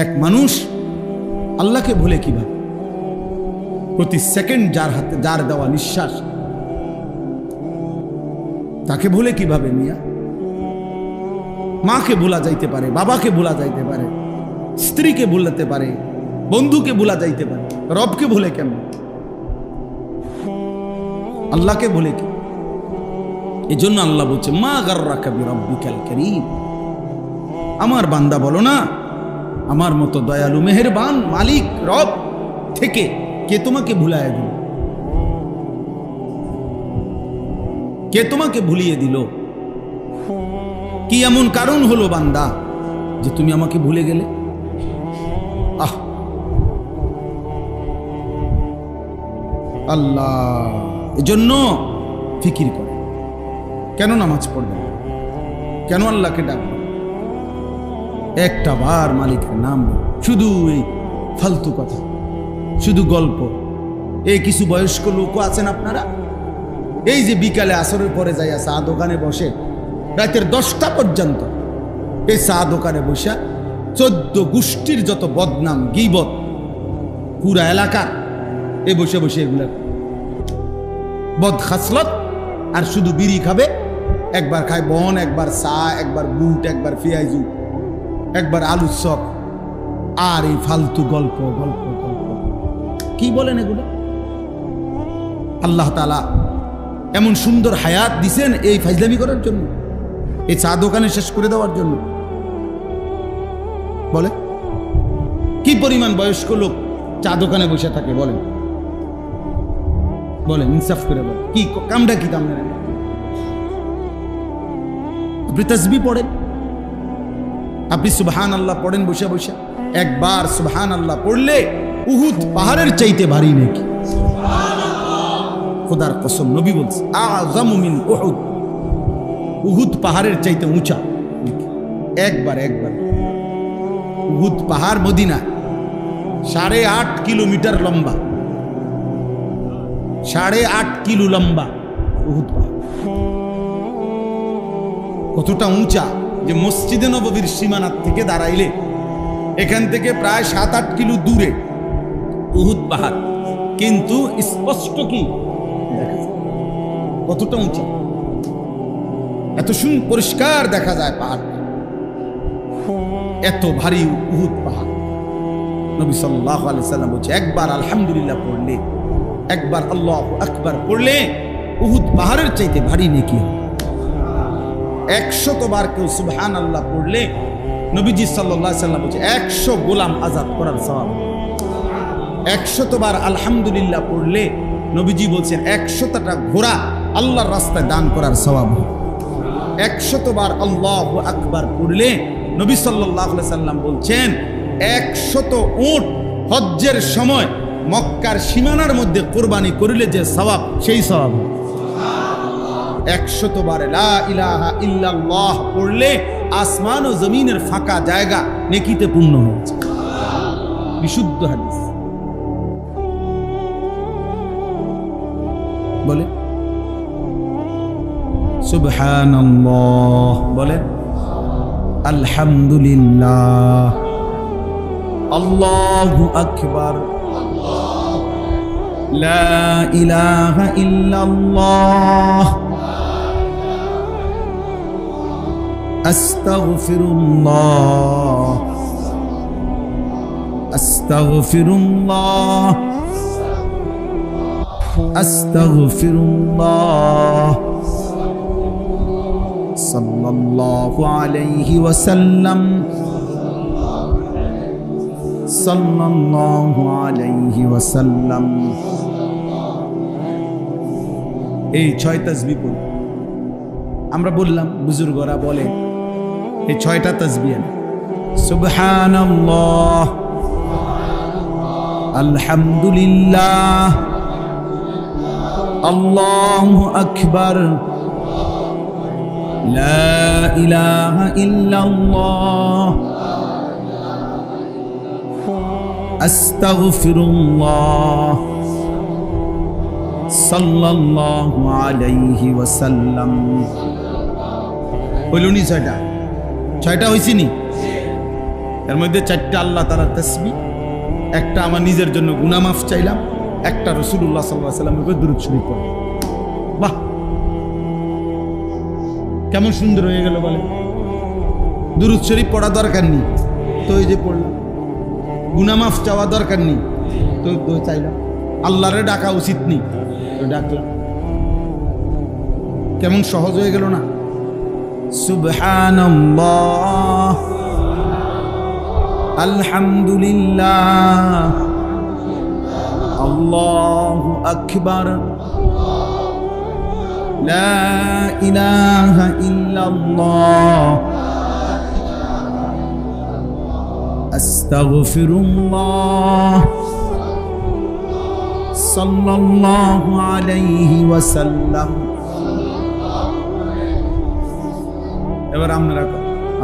এক মানুষ আল্লাহকে ভুলে কিভাবে? প্রতি সেকেন্ড যার হাতে যার দেওয়া নিঃশ্বাস তাকে ভুলে কিভাবে মিয়া? মাকে ভোলা যাইতে পারে, বাবাকে ভোলা যাইতে পারে, স্ত্রীকে ভুলাতে পারে, বন্ধুকে ভোলা যাইতে পারে, রবকে ভুলে কেমন? আল্লাহকে ভুলে কি? এই জন্য আল্লাহ বলছে মা গাররাকা বিরাব্বিকাল কারীম। আমার বান্দা বলো না আমার মতো দয়ালু মেহেরবান মালিক রব থেকে কে তোমাকে ভুলায় দিল? কে তোমাকে ভুলিয়ে দিল? কি এমন কারণ হলো বান্দা যে তুমি আমাকে ভুলে গেলে? আল্লাহ এজন্য ফিকির করে, কেন নামাজ পড়বে, কেন আল্লাহকে ডাকবে, একটা বার মালিকের নাম, শুধু এই ফালতু কথা, শুধু গল্প। এই কিছু বয়স্ক লোকও আছেন আপনারা, এই যে বিকালে আসরের পরে যাইয়া চা দোকানে বসে রাতের 10টা পর্যন্ত এই চা দোকানে বসে 14 গোষ্ঠীর যত বদনাম গীবত পুরা এলাকার এ বসে বসে এগুলা বদ খাসলত, আর শুধু বিড়ি খাবে, একবার খায় বন, একবার চা, একবার বুট, একবার পেঁয়াজু, একবার আলুর চপ, আর এই ফালতু গল্প গল্প গল্প। কি বলেন এগুলো? আল্লাহ তাআলা এমন সুন্দর হায়াত দিছেন এই ফাজলামি করার জন্য, এই চা দোকানে শেষ করে দেওয়ার জন্য? বলে কি পরিমাণ বয়স্ক লোক চা দোকানে বসে থাকে? বলেন বলেন, ইনসাফ করে বলেন, কি কামটা কি কাম? আপনি তাসবিহ পড়েন, আপনি সুবহানাল্লাহ পড়েন বসে বসে। একবার সুবহানাল্লাহ পড়লে উহুদ পাহাড়ের চাইতে ভারী নাকি? খোদার কসম, নবী বলছে আযমু মিন উহুদ, উহুদ পাহাড়ের চাইতে উঁচা। একবার উহুদ পাহাড় মদিনা 8.5 কিলোমিটার লম্বা, 8.5 কিলো লম্বা উহুদ পাহাড়। কতটা উঁচা যে মসজিদে নববীর সীমানার থেকে দাঁড়াইলে এখান থেকে প্রায় 7-8 কিলো দূরে উহুদ পাহাড়, কিন্তু স্পষ্ট কি দেখা যায় কতটা উঁচা, এত পরিষ্কার দেখা যায় পাহাড়টা, এত ভারী উহুদ পাহাড়। নবী সাল্লাল্লাহু আলাইহি সাল্লাম বলছে একবার আলহামদুলিল্লাহ পড়লে, একবার আল্লাহু আকবার পড়লে উহুদ পাহাড়ের চাইতে ভারী নেকি হয়। 100 বার কেউ সুবহানাল্লাহ পড়লে নবীজি সাল্লাল্লাহু আলাইহি সাল্লাম বলছে 100 গোলাম আজাদ করার সওয়াব। 100 বার আলহামদুলিল্লাহ পড়লে নবীজি বলছেন 100টা ঘোড়া আল্লাহর রাস্তায় দান করার সওয়াব। 100 বার আল্লাহু আকবার পড়লে নবী সাল্লাল্লাহু আলাইহি সাল্লাম বলছেন 100 উট হজ্জের সময় মক্কার সীমানার মধ্যে কুরবানি করিলে যে সওয়াব, সেই সওয়াব। 100 বার লা ইলাহা ইল্লাল্লাহ পড়লে আসমান ও জমিনের ফাঁকা জায়গা নেকিতে পূর্ণ হচ্ছে। বিশুদ্ধ হাদিস। বলে সুবহানাল্লাহ, বলে আলহামদুলিল্লাহ, আল্লাহু আকবার, লা ইলাহা ইল্লাল্লাহ, আস্তাগফিরুল্লাহ, আস্তাগফিরুল্লাহ, আস্তাগফিরুল্লাহ, সাল্লাল্লাহু আলাইহি ওয়াসাল্লাম, সাল্লাল্লাহু আলাইহি ওয়াসাল্লাম। এই 6 তাসবিহ পড়ি। আমরা বললাম, বুজুর্গরা বলে এই 6টা তাসবিহ সুবহানাল্লাহ, আলহামদুলিল্লাহ, আল্লাহু আকবার, লা ইলাহা ইল্লাল্লাহ, আস্তাগফিরুল্লাহ, সাল্লাল্লাহু আলাইহি ওয়াসাল্লাম। হইল নি 6টা? 6টা হইছে নি? এর মধ্যে 4টা আল্লাহ তাআলার তাসবিহ, একটা আমার নিজের জন্য গুনাহ মাফ চাইলাম, একটা রাসূলুল্লাহ সাল্লাল্লাহু আলাইহি ওয়াসাল্লামের উপর দুরূদ শরীফ পড়লাম। বাহ, কেমন সুন্দর হয়ে গেল বলে। দুরূদ শরীফ পড়া দরকার নেই, তো এই যে পড়লাম। গুনাহ মাফ চাওয়া দরকার নেই, তো চাইলাম। আল্লাহরে ডাকা উচিত নেই, তো ডাকলাম। কেমন সহজ হয়ে গেল না? সুবহানাল্লাহ, আলহামদুলিল্লাহ, আল্লাহু আকবার, লা ইলাহা ইল্লাল্লাহ, আস্তাগফিরুল্লাহ, সাল্লাল্লাহু আলাইহি ওয়াসাল্লাম। এবার আপনারা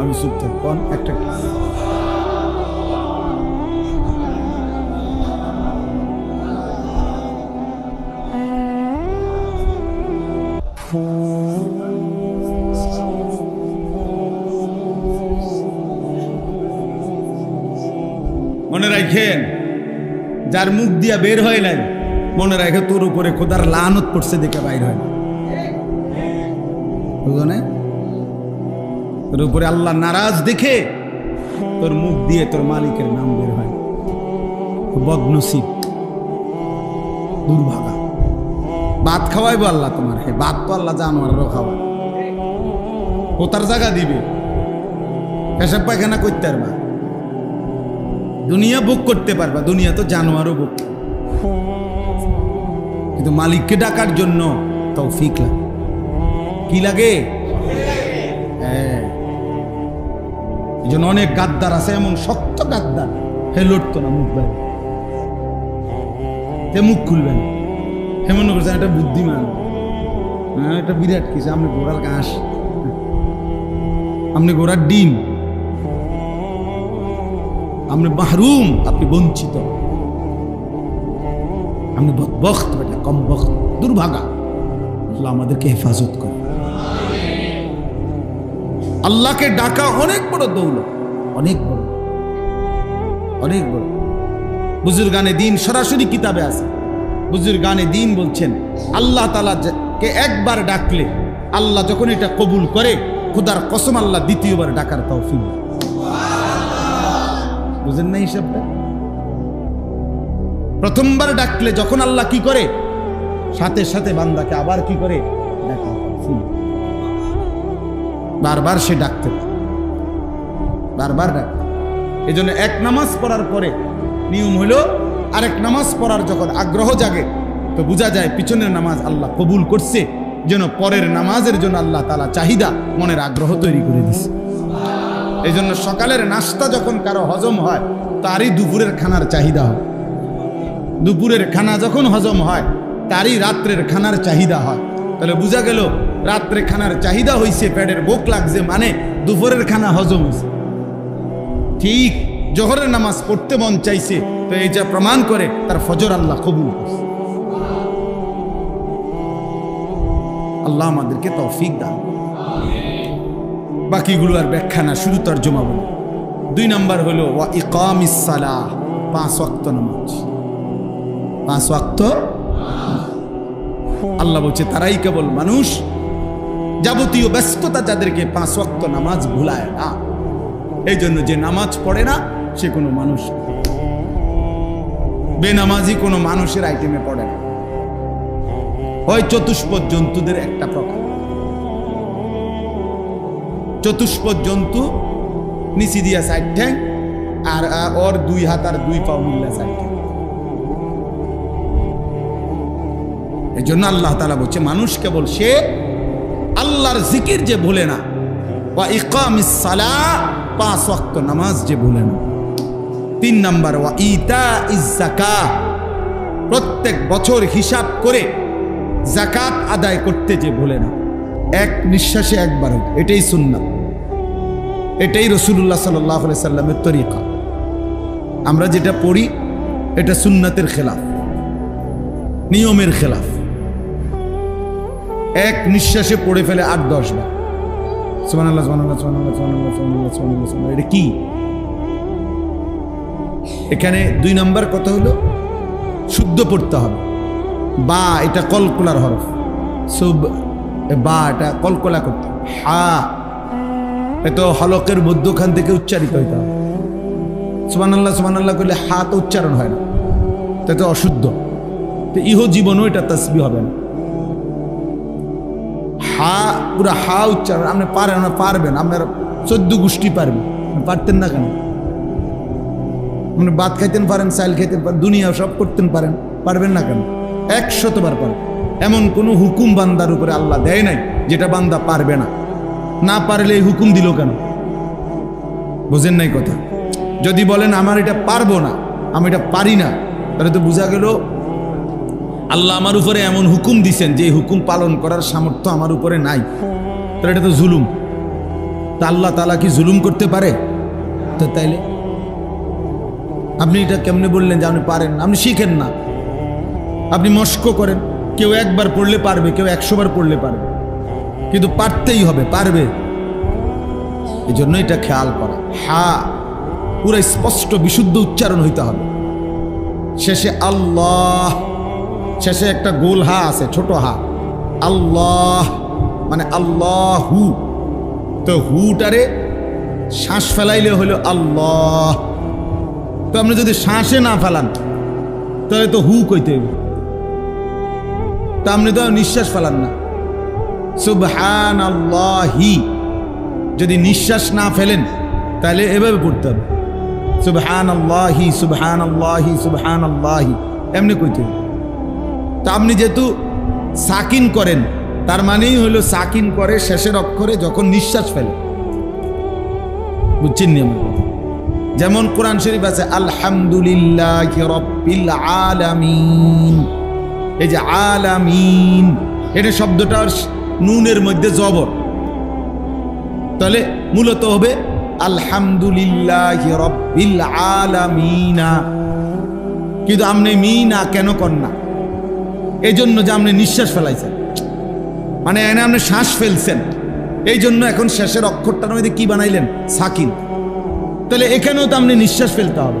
আমি চুপ থাক, কোন একটা মনে রাখেন, যার মুখ দিয়া বের হয় নাই, মনে রাখে তোর উপরে খোদার লানত পড়ছে দেখে বাইর হয় না। বুঝো না? তোর উপরে আল্লাহ নারাজ দেখে তোর মুখ দিয়ে তোর মালিকের নাম বের হয়। বদনসিব, দুর্ভাগা। ভাত খাওয়াইবো আল্লাহ তোমার, হে ভাত তো আল্লাহ জানোয়ারও খাওয়া, কোথার জায়গা দিবে, পেশাব পায়খানা করতে পারবা, দুনিয়া ভোগ করতে পারবা, দুনিয়া তো জানোয়ারও ভোগ। কিন্তু মালিককে ডাকার জন্য তৌফিক লাগে। কি লাগে? হ্যাঁ, এই জন্য অনেক গাদ্দার আছে, এমন শক্ত গাদ্দার, হে লড়তো না মুখ বাইরে, হে মুখ খুলবে না, হে মনে করছেন এটা বুদ্ধিমান, হ্যাঁ এটা বিরাট কিছু। আপনি ঘোড়ার ঘাস, আপনি ঘোড়ার ডিম, আপনি মাহরুম, আপনি বঞ্চিত, আপনি বদবখত, বেটা কম বখত, দুর্ভাগা। আল্লাহ আমাদেরকে হেফাজত করে। আল্লাহকে ডাকা অনেক বড় দৌলত, অনেক বড়, অনেক বড়। বুজুর্গানে দিন সরাসরি কিতাবে আছে, বুজুর্গানে দিন বলছেন আল্লাহ তাআলা কে একবার ডাকলে আল্লাহ যখন এটা কবুল করে, খোদার কসম আল্লাহ দ্বিতীয়বার ডাকার তৌফিক দেয়। বুঝেন না হিসাবটা? প্রথমবার ডাকলে যখন আল্লাহ কি করে, সাথে সাথে বান্দাকে আবার কি করে, ডাকা। বারবার সে ডাকতে, বারবার ডাকতে। এই জন্য এক নামাজ পড়ার পরে নিয়ম হলো, আরেক নামাজ পড়ার যখন আগ্রহ জাগে, তো বোঝা যায় পিছনের নামাজ আল্লাহ কবুল করছে, যেন পরের নামাজের জন্য আল্লাহ তাআলা চাহিদা, মনের আগ্রহ তৈরি করে দিচ্ছে। এই জন্য সকালের নাস্তা যখন কারো হজম হয়, তারই দুপুরের খানার চাহিদা হয়। দুপুরের খানা যখন হজম হয়, তারই রাত্রের খানার চাহিদা হয়। তাহলে বোঝা গেল রাত্রে খানার চাহিদা হয়েছে, পেটের ভোক লাগছে, মানে দুপুরের খানা হজম হয়েছে। ঠিক জোহরের নামাজ পড়তে মন চাইছে, তো এই যা প্রমাণ করে তার ফজর আল্লাহ কবুল করছে। আল্লাহ আমাদেরকে তৌফিক দান। বাকিগুলো আর ব্যাখ্যা না, শুধু তর্জমা বলি। 2 নাম্বার হলো ওয়া ইকামিস সালাহ, 5 ওয়াক্ত নামাজ। 5 ওয়াক্ত আল্লাহ বলছে তারাই কেবল মানুষ, যাবতীয় ব্যস্ততা যাদেরকে 5 ওয়াক্ত নামাজ ভুলায় না। এই জন্য যে নামাজ পড়ে না সে কোনো মানুষ, বেনামাজি কোনো মানুষের আইটেমে পড়ে না। হয় চতুষ্পদ জন্তুদের একটা প্রকার। চতুষ্পদ জন্তু নিচি দিয়া 4 ঠ্যাং, আর ওর 2 হাত আর 2 পা মিল্লা 4 ঠ্যাং। এই জন্য আল্লাহ তাআলা বলছে মানুষ কেবল সে আল্লাহর জিকির যে ভুলে না, ওয়া ইকামিস সালাহ, 5 ওয়াক্ত নামাজ যে ভুলে না। 3 নাম্বার ওয়া ইতাইজ যাকাত, প্রত্যেক বছর হিসাব করে যাকাত আদায় করতে যে ভুলে না। এক নিঃশ্বাসে একবার, এটাই সুন্নাত, এটাই রাসূলুল্লাহ সাল্লাল্লাহু আলাইহি সাল্লামের তরিকা। আমরা যেটা পড়ি এটা সুন্নাতের খেলাফ, নিয়মের খেলাফ। এক নিঃশ্বাসে পড়ে ফেলে 8-10 বার সুবহানাল্লাহ সুবহানাল্লাহ সুবহানাল্লাহ সুবহানাল্লাহ সুবহানাল্লাহ সুবহানাল্লাহ। এটা কি? এখানে 2 নম্বর কথা হলো শুদ্ধ পড়তে হবে। বা এটা কলকলার হরফ, সুব বা এটা কলকলা করতে হবে। হা এটা হলকের মধ্যখান থেকে উচ্চারিত হইতে হবে। সুবহানাল্লাহ করলে হা তো উচ্চারণ হয় না, তা তো অশুদ্ধ। তো ইহ জীবনও এটা তাসবিহ হবে না। হা পুরা হা উচ্চারণ আপনি পারেন না, পারবেন আপনার 14 গোষ্ঠী পারবেন, পারতেন না কেন? আপনি ভাত খাইতেন পারেন, চাল খাইতেন পারেন, দুনিয়া সব করতেন পারেন, পারবেন না কেন? 100 বার পারেন। এমন কোনো হুকুম বান্দার উপরে আল্লাহ দেয় নাই যেটা বান্দা পারবে না। না পারলে এই হুকুম দিল কেন? বুঝেন নাই কথা? যদি বলেন আমার এটা পারবো না, আমি এটা পারি না, তাহলে তো বোঝা গেল আল্লাহ আমার উপরে এমন হুকুম দিছেন যে হুকুম পালন করার সামর্থ্য আমার উপরে নাই। তাহলে এটা তো জুলুম। তা আল্লাহ তাআলা কি জুলুম করতে পারে? তো তাইলে আপনি এটা কেমনে বললেন যে আপনি পারেন না? আপনি শিখেন না, আপনি মস্ক করেন। কেউ 1 বার পড়লে পারবে, কেউ 100 বার পড়লে পারবে, কিন্তু পারতেই হবে, পারবে। এই জন্য এটা খেয়াল করা। হা পুরো স্পষ্ট বিশুদ্ধ উচ্চারণ হইতে হবে। শেষে আল্লাহ, শেষে একটা গোল হা আছে, ছোট হা। আল্লাহ মানে আল্লাহু। তো হুটারে শ্বাস ফেলাইলে হলো আল্লাহ। তো আপনি যদি শ্বাসে না ফেলান তাহলে তো হু কইতে হবে। তা আপনি তো নিঃশ্বাস ফেলান না। সুবহানাল্লাহি যদি নিঃশ্বাস না ফেলেন তাহলে এভাবে পড়তে হবে, সুবহানাল্লাহি সুবহানাল্লাহি সুবহানাল্লাহি, এমনি কইতে হবে। তা আপনি যেহেতু সাকিন করেন, তার মানেই হলো সাকিন করে শেষের অক্ষরে যখন নিঃশ্বাস ফেলে। বুঝছেন নি? যেমন কোরআন শরীফ আছে আলহামদুলিল্লাহি রাব্বিল আলামিন। এই যে আলামিন, এটা শব্দটা নুনের মধ্যে জবর, তাহলে মূলত হবে আলহামদুলিল্লাহি রাব্বিল আলামিনা। কিন্তু আপনি মিনা কেন কর না? এই জন্য যে আপনি নিঃশ্বাস ফেলাইছেন, মানে এনে আপনি শ্বাস ফেলছেন, এই জন্য এখন শেষের অক্ষরটার মধ্যে কি বানাইলেন? সাকিন। তাহলে এখানেও তো আপনি নিঃশ্বাস ফেলতে হবে।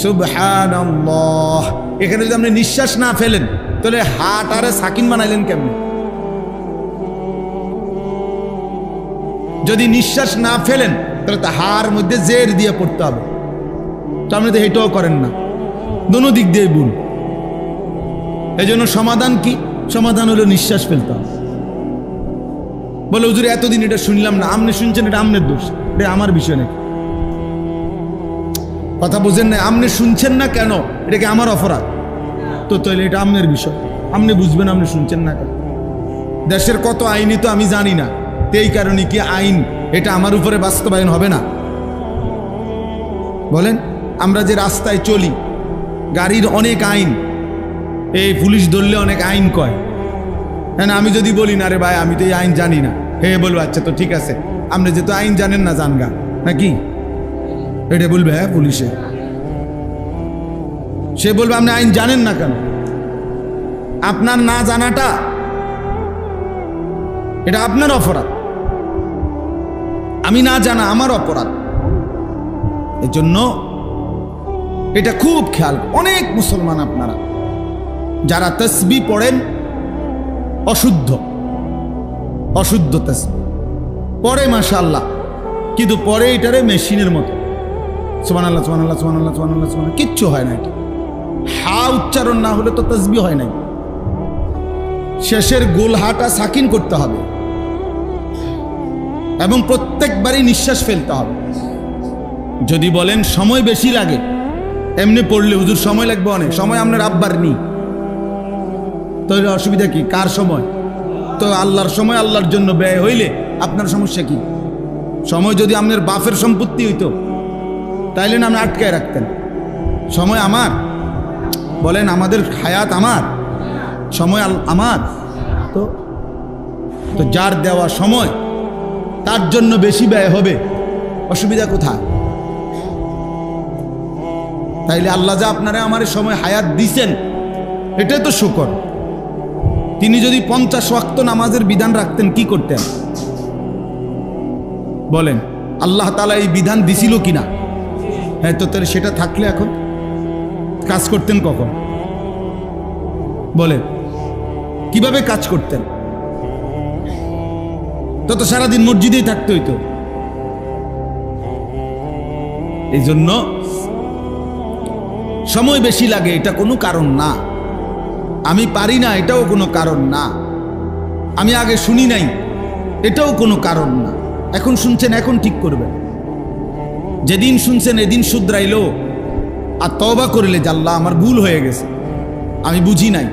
সুবহানাল্লাহ, এখানে যদি আপনি নিঃশ্বাস না ফেলেন তাহলে হাট আরে সাকিন বানাইলেন কেমনে? যদি নিঃশ্বাস না ফেলেন তাহলে তো হার মধ্যে জের দিয়ে পড়তে হবে। তো আপনি তো এটাও করেন না, দোনো দিক দিয়ে ভুল। এই জন্য সমাধান কি? সমাধান হলো নিঃশ্বাস ফেলতে হবে। বলে হুজুর এতদিন এটা শুনলাম না, আপনি শুনছেন, এটা আপনার দোষ, এটা আমার বিষয় নাকি? কথা বুঝেন না? আপনি শুনছেন না কেন, এটা কি আমার অপরাধ? তো তাহলে এটা আপনার বিষয়, আপনি বুঝবেন আপনি শুনছেন না কেন। দেশের কত আইনই তো আমি জানি না, এই কারণে কি আইন এটা আমার উপরে বাস্তবায়ন হবে না? বলেন, আমরা যে রাস্তায় চলি, গাড়ির অনেক আইন, এই পুলিশ ধরলে অনেক আইন কয়। হ্যাঁ, আমি যদি বলি না রে ভাই আমি তো এই আইন জানি না, হে বলবো আচ্ছা তো ঠিক আছে, আপনি যেহেতু আইন জানেন না জানগা নাকি, এটা বলবে হ্যাঁ পুলিশে। সে বলবে আপনি আইন জানেন না কেন? আপনার না জানাটা এটা আপনার অপরাধ, আমি না জানা আমার অপরাধ। এই জন্য এটা খুব খেয়াল। অনেক মুসলমান আপনারা যারা তাসবিহ পড়েন অশুদ্ধ, অশুদ্ধ তাসবিহ পড়ে মাশাআল্লাহ, কিন্তু পরে এটারে মেশিনের মতো সুবহানাল্লাহ সুবহানাল্লাহ সুবহানাল্লাহ সুবহানাল্লাহ সুবহানাল্লাহ, কিচ্ছু হয় না। এটা হা উচ্চারণ না হলে তো তাসবিহ হয় নাই। শেষের গোল হাটা সাকিন করতে হবে এবং প্রত্যেকবারই নিঃশ্বাস ফেলতে হবে। যদি বলেন সময় বেশি লাগে, এমনি পড়লে হুজুর সময় লাগবে অনেক, সময় আপনার আব্বার নি, তাহলে অসুবিধা কি? কার সময়? তো আল্লাহর সময় আল্লাহর জন্য ব্যয় হইলে আপনার সমস্যা কি? সময় যদি আপনার বাপের সম্পত্তি হইতো তাইলে না আপনি আটকায় রাখতেন। সময় আমার, বলেন আমাদের হায়াত আমার, সময় আমার। তো তো যার দেওয়া সময় তার জন্য বেশি ব্যয় হবে, অসুবিধা কোথায়? তাইলে আল্লাহ যা আপনারা আমার সময় হায়াত দিছেন এটাই তো শুকর। তিনি যদি 50 ওয়াক্ত নামাজের বিধান রাখতেন কি করতেন বলেন? আল্লাহ তাআলা এই বিধান দিছিল কিনা? হ্যাঁ, তো তাহলে সেটা থাকলে এখন কাজ করতেন কখন? বলেন, কিভাবে কাজ করতেন? তত সারাদিন মসজিদেই থাকতে হইতো। এই জন্য সময় বেশি লাগে, এটা কোনো কারণ না। আমি পারি না, এটাও কোনো কারণ না। আমি আগে শুনি নাই, এটাও কোনো কারণ না। এখন শুনছেন, এখন ঠিক করবেন। যেদিন শুনছেন এদিন শুধরাইলো আর তওবা করলে যে আল্লাহ আমার ভুল হয়ে গেছে, আমি বুঝি নাই,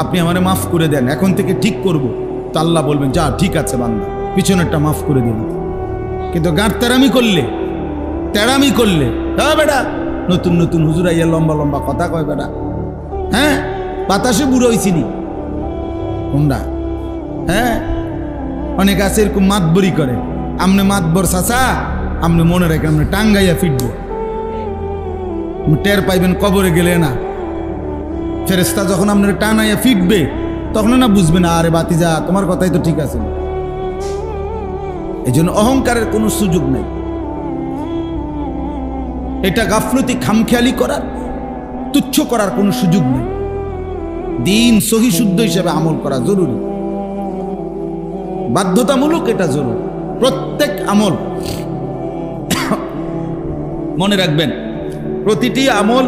আপনি আমারে মাফ করে দেন, এখন থেকে ঠিক করব, তো আল্লাহ বলবেন যা ঠিক আছে বান্দা, পিছনেরটা মাফ করে দিন। কিন্তু গাঁট তেরামি করলে হ্যাঁ বেটা, নতুন নতুন হুজুর আইয়া লম্বা লম্বা কথা কয় বেটা, হ্যাঁ বাতাসে বুড়ো হইছিনি কোনটা, হ্যাঁ অনেক আছে এরকম মাতবরি করে। আমনে মাতবর চাচা, আপনি মনে রাখেন আপনি টাঙ্গাইয়া ফিটবো, টের পাইবেন কবরে গেলে না। ফেরেশতা যখন আপনার টানাইয়া ফিটবে তখন না বুঝবেন আরে বাতিজা তোমার কথাই তো ঠিক আছে। এই জন্য অহংকারের কোনো সুযোগ নেই। এটা গাফলতি, খামখেয়ালি করার, তুচ্ছ করার কোনো সুযোগ নেই। দিন সহি শুদ্ধ হিসেবে আমল করা জরুরি, বাধ্যতামূলক, এটা জরুরি। প্রত্যেক আমল মনে রাখবেন, প্রতিটি আমল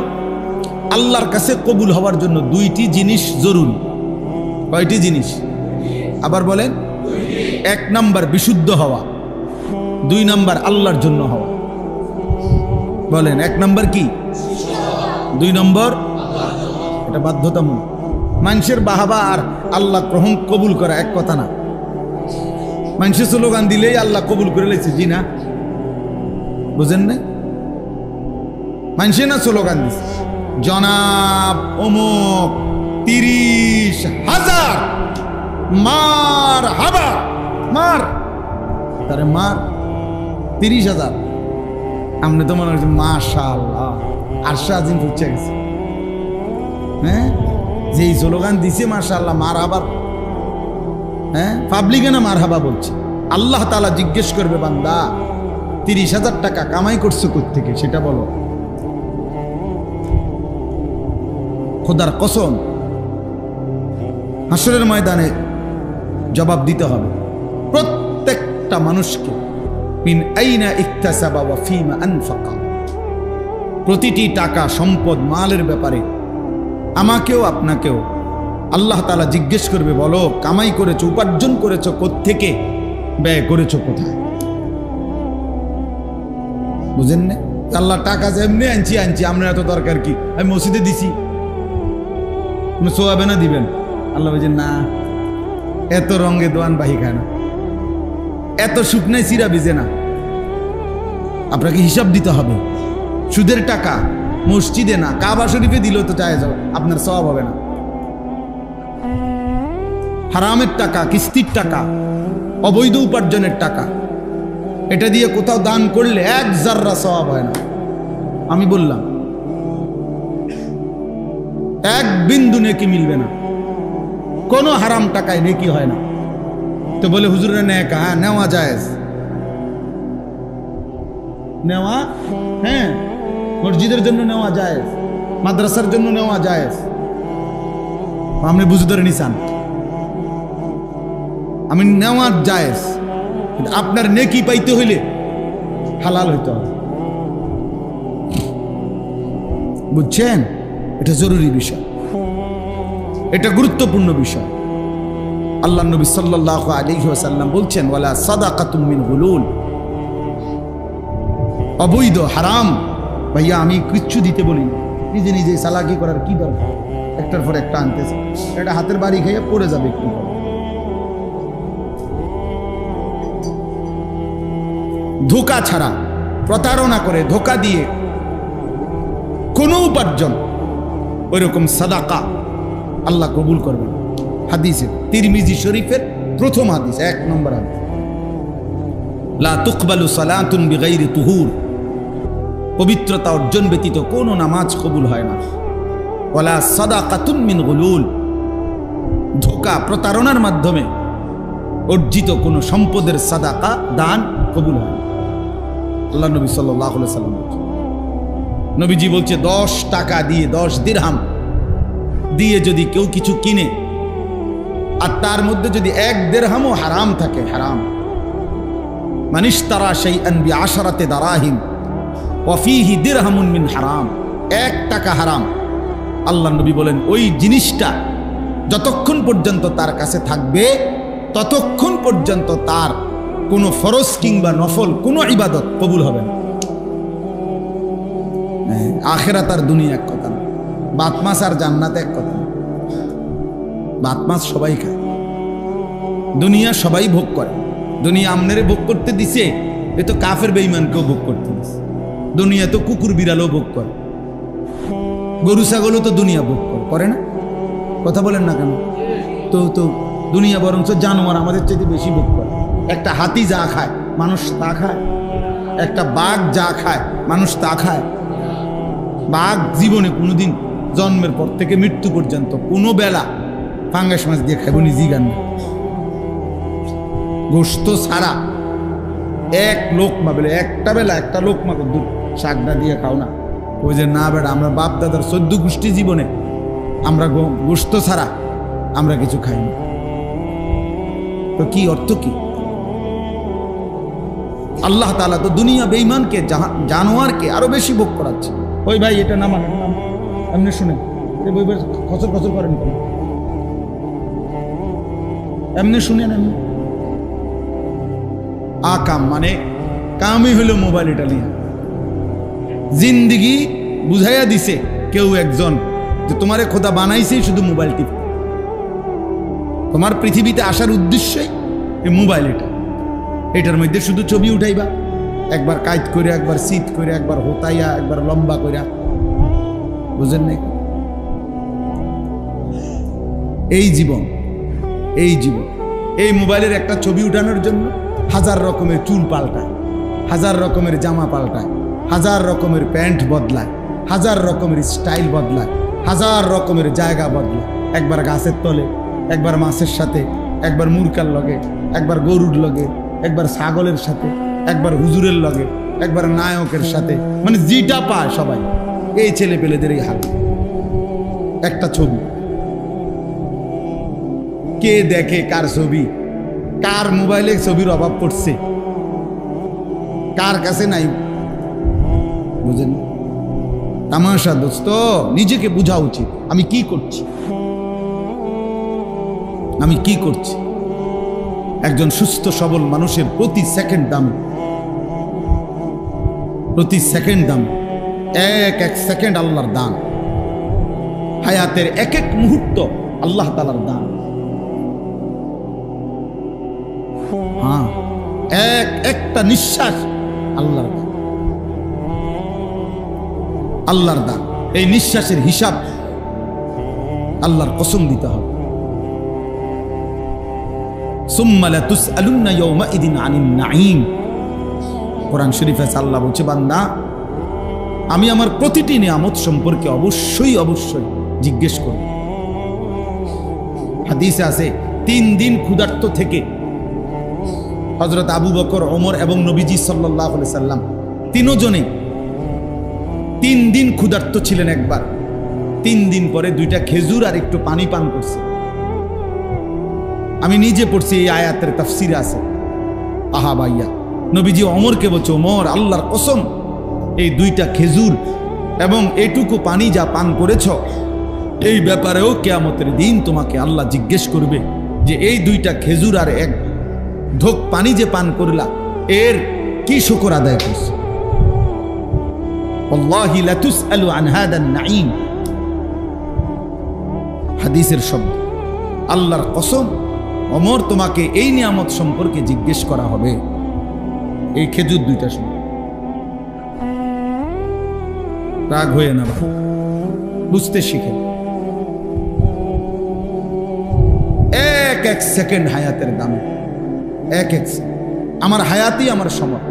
আল্লাহর কাছে কবুল হওয়ার জন্য দুইটি জিনিস জরুরি। কয়টি জিনিস? আবার বলেন। 1 নাম্বার বিশুদ্ধ হওয়া, 2 নাম্বার আল্লাহর জন্য হওয়া। বলেন 1 নাম্বার কি, 2 নম্বর? এটা বাধ্যতামূলক। মানুষের বাহাবা আর আল্লাহ গ্রহণ কবুল করা এক কথা না। মানুষের স্লোগান দিলেই আল্লাহ কবুল করে লেছে, জি না, বুঝেন না? মানুষে না স্লোগান দিচ্ছে, জনাব অমুক 30,000 মার হাবা, মার তারে মার 30,000। আপনি তো মনে হচ্ছে মাশাআল্লাহ আরশা আজিম পৌঁছে গেছে। হ্যাঁ, যেই স্লোগান দিছে মাশাআল্লাহ মার হাবা, হ্যাঁ পাবলিকে না মার হাবা বলছে। আল্লাহ তাআলা জিজ্ঞেস করবে, বান্দা 30,000 টাকা কামাই করছো কোত্থেকে সেটা বলো। খোদার কসম হাসরের ময়দানে জবাব দিতে হবে প্রত্যেকটা মানুষকে, মিন আইনা ইকতাসাবা ওয়া ফীমা আনফাকা। প্রতিটি টাকা, সম্পদ, মালের ব্যাপারে আমাকেও আপনাকেও আল্লাহ তাআলা জিজ্ঞেস করবে, বলো কামাই করেছো, উপার্জন করেছো কোত্থেকে, ব্যয় করেছো কোথায়। বুঝেন না? আল্লাহ টাকা যেমনি আনছি আপনার এত দরকার কি, আমি মসজিদে দিছি, সোয়াবে না দিবেন। আল্লাহ বলছেন না, এত রঙে দোয়ান বাহি খায় না, এত শুকনায় চিরা ভিজে না, আপনাকে হিসাব দিতে হবে। সুদের টাকা মসজিদে না, কাবা শরীফে দিলেও তো চায় যাও, আপনার সওয়াব হবে না। হারামের টাকা, কিস্তির টাকা, অবৈধ উপার্জনের টাকা, এটা দিয়ে কোথাও দান করলে 1 জাররা সওয়াব হয় না। আমি বললাম 1 বিন্দু নেকি মিলবে না, কোনো হারাম টাকায় নেকি হয় না। তো বলে হুজুরে নেকা, হ্যাঁ নেওয়া জায়েজ, নেওয়া, হ্যাঁ মসজিদের জন্য নেওয়া জায়েজ, মাদ্রাসার জন্য নেওয়া জায়েজ। আপনি বুঝে ধরে নিছেন, আমি নেওয়া জায়েজ, আপনার নেকি পাইতে হইলে হালাল হইতে হবে। বুঝছেন? এটা জরুরি বিষয়, এটা গুরুত্বপূর্ণ বিষয়। আল্লাহ নবী সাল্লাল্লাহু আলাইহি ওয়াসাল্লাম বলছেন, ওয়ালা সাদাকাতুম মিন গুলুল, অবৈধ হারাম। ভাইয়া আমি কিচ্ছু দিতে বলি, নিজে নিজে চালাকি করার কি দরকার, একটার পর একটা আনতেছে, এটা হাতের বাড়ি খেয়ে পড়ে যাবে একটু। ধোঁকা ছাড়া, প্রতারণা করে, ধোঁকা দিয়ে কোনো উপার্জন, ওইরকম সাদাকা আল্লাহ কবুল করবেন। হাদিসে তিরমিজি শরীফের প্রথম হাদিস, 1 নম্বর হাদিস, লা তুকবালু সালাতুন বিগাইরি তুহুর, পবিত্রতা অর্জন ব্যতীত কোনো নামাজ কবুল হয় না। ওয়ালা সাদাকাতুন মিন গুলুল, ধোঁকা প্রতারণার মাধ্যমে অর্জিত কোনো সম্পদের সাদাকা, দান কবুল হয় না। আল্লাহ নবী সাল্লাল্লাহু আলাইহি ওয়াসাল্লাম নবীজি বলছে 10 টাকা দিয়ে 10 দিরহাম দিয়ে যদি কেউ কিছু কিনে আর তার মধ্যে যদি 1 দিরহামও হারাম থাকে, হারাম, মানিশতারা শাইআন বিআশরাতি দারাহিম ওয়া ফীহি দিরহামুন মিন হারাম, 1 টাকা হারাম। আল্লাহ নবী বলেন ওই জিনিসটা যতক্ষণ পর্যন্ত তার কাছে থাকবে ততক্ষণ পর্যন্ত তার কোনো ফরজ কিংবা নফল কোনো ইবাদত কবুল হবে না। আখিরাত আর দুনিয়া এক কথা না, ভাত মাছ আর জান্নাত এক কথা না। ভাত মাছ সবাই খায়, দুনিয়া সবাই ভোগ করে। দুনিয়া আমনেরে ভোগ করতে দিছে, এ তো কাফের বেঈমানকেও ভোগ করতে দিছে। দুনিয়া তো কুকুর বিড়ালও ভোগ করে, গরু ছাগলও তো দুনিয়া ভোগ করে না? কথা বলেন না কেন? তো তো দুনিয়া বরঞ্চ জানোয়ার আমাদের চাইতে বেশি ভোগ করে। একটা হাতি যা খায় মানুষ তা খায়, একটা বাঘ যা খায় মানুষ তা খায়। বাঘ জীবনে কোনোদিন জন্মের পর থেকে মৃত্যু পর্যন্ত কোনো বেলা ফাঙ্গাস মাছ দিয়ে খাইব নিজেই গান, গোস্ত ছাড়া এক লোকমা, বলে একটা বেলা একটা লোকমা দূর শাকটা দিয়ে খাও না। ওই যে না বেড়া, আমরা বাপ দাদার 14 গোষ্ঠী জীবনে আমরা গোস্ত ছাড়া আমরা কিছু খাই না। তো কি অর্থ কি? আল্লাহ তাআলা তো দুনিয়া বেঈমানকে জানোয়ারকে আরো বেশি ভোগ করাচ্ছে। ওই ভাই এটা নামান, এমনি শুনেন, খচর খচর করেন কেন? এমনি শুনেন, এমনি আকাম মানে কামই হলো মোবাইল। এটা নিয়ে জিন্দিগি বুঝাইয়া দিছে কেউ একজন যে তোমারে খোদা বানাইছে শুধু মোবাইল টিপ, তোমার পৃথিবীতে আসার উদ্দেশ্যই এই মোবাইল। এটার মধ্যে শুধু ছবি উঠাইবা, একবার কাইট করে, একবার শীত করে, একবার হোতাইয়া, একবার লম্বা করে, বুঝেন নাই? এই জীবন, এই জীবন, এই মোবাইলের একটা ছবি উঠানোর জন্য 1000 রকমের চুল পাল্টায়, 1000 রকমের জামা পাল্টায়, 1000 রকমের প্যান্ট বদলায়, 1000 রকমের স্টাইল বদলায়, 1000 রকমের জায়গা বদলায়। একবার গাছের তলে, একবার মাছের সাথে, একবার মুরকার লগে, একবার গরুর লগে, একবার ছাগলের সাথে, একবার হুজুরের লগে, একবার নায়কের সাথে, মানে যেটা পায় সবাই। এই ছেলে পেলেদের এই হাল, একটা ছবি। কে দেখে কার ছবি? কার মোবাইলে ছবির অভাব পড়ছে? কার কাছে নাই? বুঝেন? তামাশা দোস্ত, নিজেকে বোঝা উচিত আমি কি করছি, আমি কি করছি। একজন সুস্থ সবল মানুষের প্রতি সেকেন্ড দাম, প্রতি সেকেন্ড দাম। এক এক সেকেন্ড আল্লাহর দান, হায়াতের এক এক মুহূর্ত আল্লাহ তাআলার দান। হ্যাঁ, এক একটা নিঃশ্বাস আল্লাহর দান, আল্লাহর দান। এই নিঃশ্বাসের হিসাব আল্লাহর কসম দিতে হবে। সুম্মা লাতুসআলুন্না ইয়াওমাইদিন আনিন নাঈম। কোরআন শরীফে আল্লাহ বলছে, বান্দা আমি আমার প্রতিটি নিয়ামত সম্পর্কে অবশ্যই অবশ্যই জিজ্ঞেস করব। হাদিসে আছে 3 দিন ক্ষুধার্ত থেকে হযরত আবু বকর, ওমর এবং নবীজি সাল্লাল্লাহু আলাইহি সাল্লাম তিনজনে 3 দিন ক্ষুধার্ত ছিলেন একবার। 3 দিন পরে 2টা খেজুর আর একটু পানি পান করছে। আমি নিজে পড়ছি, এই আয়াতের তাফসিরে আছে। আহা ভাইয়া, নবীজি ওমরকে বলছে, ওমর আল্লাহর কসম, এই 2টা খেজুর এবং এটুকু পানি যা পান করেছ, এই ব্যাপারেও কিয়ামতের দিন তোমাকে আল্লাহ জিজ্ঞেস করবে যে এই 2টা খেজুর আর 1 ঢোক পানি যে পান করলা, এর কি শুকর আদায় করছো? ওয়াল্লাহি লাতুসআলু আন হাদান নাঈম। হাদিসের শব্দ, আল্লাহর কসম, ওমর তোমাকে এই নিয়ামত সম্পর্কে জিজ্ঞেস করা হবে। এই খেজুর 2টা সময় রাগ হয়ে না, বুঝতে শিখে। এক এক সেকেন্ড হায়াতের দাম, এক এক। আমার হায়াতই আমার সময়,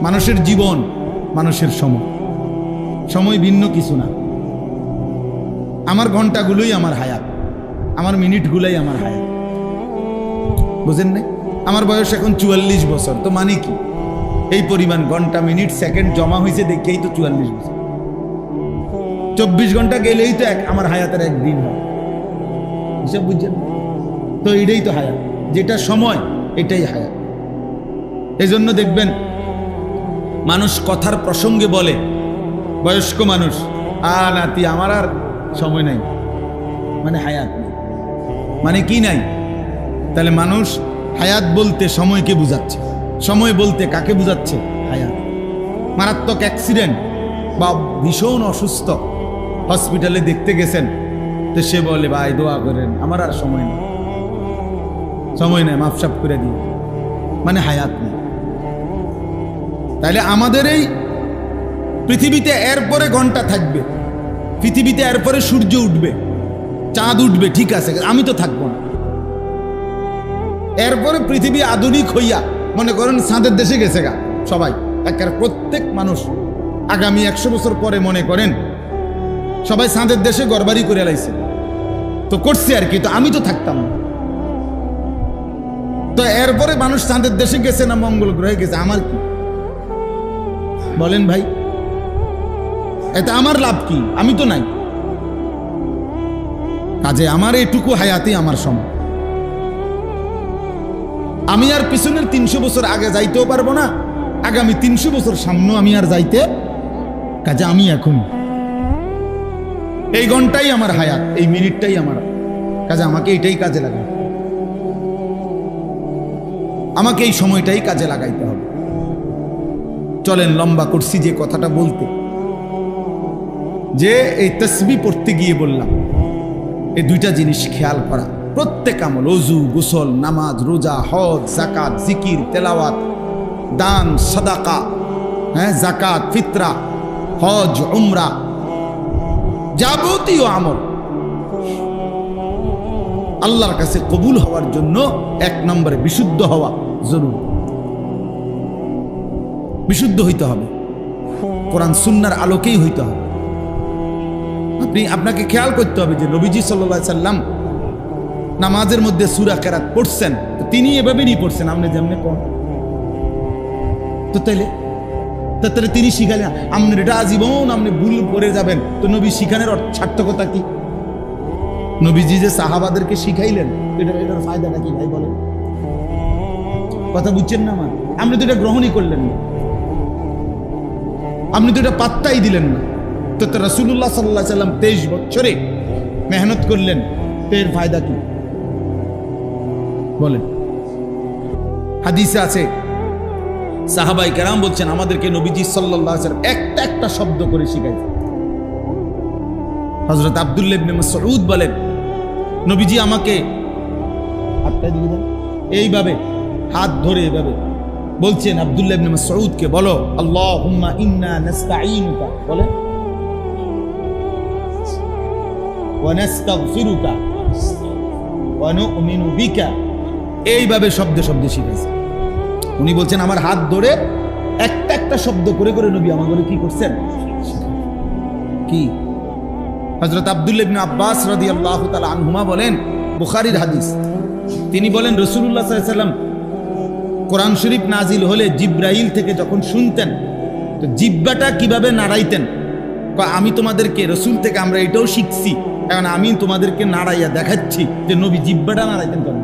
মানুষের জীবন মানুষের সময়, সময় ভিন্ন কিছু না। আমার ঘন্টাগুলোই আমার হায়াত, আমার মিনিটগুলোই আমার হায়াত, বুঝেন না? আমার বয়স এখন 44 বছর, তো মানে কি? এই পরিমাণ ঘন্টা মিনিট সেকেন্ড জমা হয়েছে দেখেই তো 44 বছর। 24 ঘন্টা গেলেই তো আমার হায়াতের একদিন হয়, হিসাব বুঝছেন? তো এটাই তো হায়াত, যেটা সময় এটাই হায়াত। এই জন্য দেখবেন মানুষ কথার প্রসঙ্গে বলে, বয়স্ক মানুষ, নাতি আমার আর সময় নাই, মানে হায়াত নেই। মানে কি নাই? তাহলে মানুষ হায়াত বলতে সময়কে বুঝাচ্ছে, সময় বলতে কাকে বুঝাচ্ছে? হায়াত। মারাত্মক অ্যাক্সিডেন্ট বা ভীষণ অসুস্থ, হসপিটালে দেখতে গেছেন, তো সে বলে ভাই দোয়া করেন, আমার আর সময় নেই, সময় নেই, মাফসাফ করে দিই, মানে হায়াত নেই। তাহলে আমাদের এই পৃথিবীতে এরপরে ঘন্টা থাকবে, পৃথিবীতে এরপরে সূর্য উঠবে, চাঁদ উঠবে, ঠিক আছে, আমি তো থাকবো না। এরপরে পৃথিবী আধুনিক হইয়া মনে করেন চাঁদের দেশে গেছে গা সবাই, একের প্রত্যেক মানুষ আগামী 100 বছর পরে মনে করেন সবাই চাঁদের দেশে ঘরবাড়ি করে লাইছে, তো করছে আর কি, তো আমি তো থাকতাম না। তো এরপরে মানুষ চাঁদের দেশে গেছে না মঙ্গল গ্রহে গেছে, আমার কি বলেন ভাই? এতে আমার লাভ কি? আমি তো নাই। কাজে আমার এইটুকু হায়াতি আমার সময়, আমি আর পিছনের 300 বছর আগে যাইতেও পারবো না, আগামী 300 বছর সামনেও আমি আর যাইতে, কাজে আমি এখন এই ঘন্টাই আমার হায়াত, এই মিনিটটাই আমার, কাজে আমাকে এইটাই কাজে লাগাই, আমাকে এই সময়টাই কাজে লাগাইতে হবে। চলেন, লম্বা করছি যে কথাটা বলতে, যে এই তাসবিহ পড়তে গিয়ে বললাম এই দুইটা জিনিস খেয়াল করা। প্রত্যেক আমল, ওযু, গোসল, নামাজ, রোজা, হজ, যাকাত, জিকির, তেলাওয়াত, দান, সাদাকা, যাকাত, ফিতরা, হজ, উমরা, যাবতীয় আমল আল্লাহর কাছে কবুল হওয়ার জন্য 1 নম্বরে বিশুদ্ধ হওয়া জরুরি। বিশুদ্ধ হইতে হবে, কোরআন সুন্নাহর আলোকেই হইতে হবে। আপনাকে খেয়াল করতে হবে যে নবীজি সাল্লাল্লাহু আলাইহি সাল্লাম নামাজের মধ্যে সূরা কেরাত পড়ছেন, তো তিনি এভাবেই পড়ছেন, আপনি যেমনে পড়েন। তো তাহলে তিনি শিখালেন, আপনার এটা আজীবন আপনি ভুল করে যাবেন, তো নবী শিখানোর সার্থকতা কি? নবীজি যে সাহাবাদেরকে শিখাইলেন, এটার ফায়দাটা কি ভাই বলেন? কথা বুঝছেন না আমার? আপনি তো এটা গ্রহণই করলেন না, আপনি তো এটা পাত্তাই দিলেন না। তো রাসূলুল্লাহ সাল্লাল্লাহু আলাইহি সাল্লাম 23 বছরে মেহনত করলেন, তো এর ফায়দা কি বলেন? হাদিসে আছে, সাহাবায়ে কেরাম বলছেন আমাদেরকে নবীজি সাল্লাল্লাহু আলাইহি সাল্লাম একটা একটা শব্দ করে শিখাইছেন। হযরত আব্দুল্লাহ ইবনে মাসউদ বলেন, নবীজি আমাকে এইভাবে হাত ধরে এভাবে বলছেন, আব্দুল্লাহ ইবনে মাসউদকে, বলো আল্লাহুম্মা ইন্না নাস্তাঈনুকা, বলে ওয়া নাস্তাগফিরুকা ওয়া নু'মিনু বিকা, এইভাবে শব্দে শব্দে শিখাইছে। উনি বলছেন আমার হাত ধরে একটা একটা শব্দ করে করে নবী আমাদের কি করছেন? কি? হযরত আব্দুল্লাহ ইবনে আব্বাস রাদিয়াল্লাহু তাআলা আনহুমা বলেন, বুখারীর হাদিস, তিনি বলেন রাসূলুল্লাহ সাল্লাল্লাহু আলাইহি ওয়াসাল্লাম কোরআন শরীফ নাজিল হলে জিব্রাইল থেকে যখন শুনতেন, তো জিহ্বাটা কিভাবে নাড়াইতেন, আমি তোমাদেরকে রাসূল থেকে আমরা এটাও শিখছি, এখন আমি তোমাদেরকে নাড়াইয়া দেখাচ্ছি যে নবী জিহ্বাটা নাড়াইতেন কেন,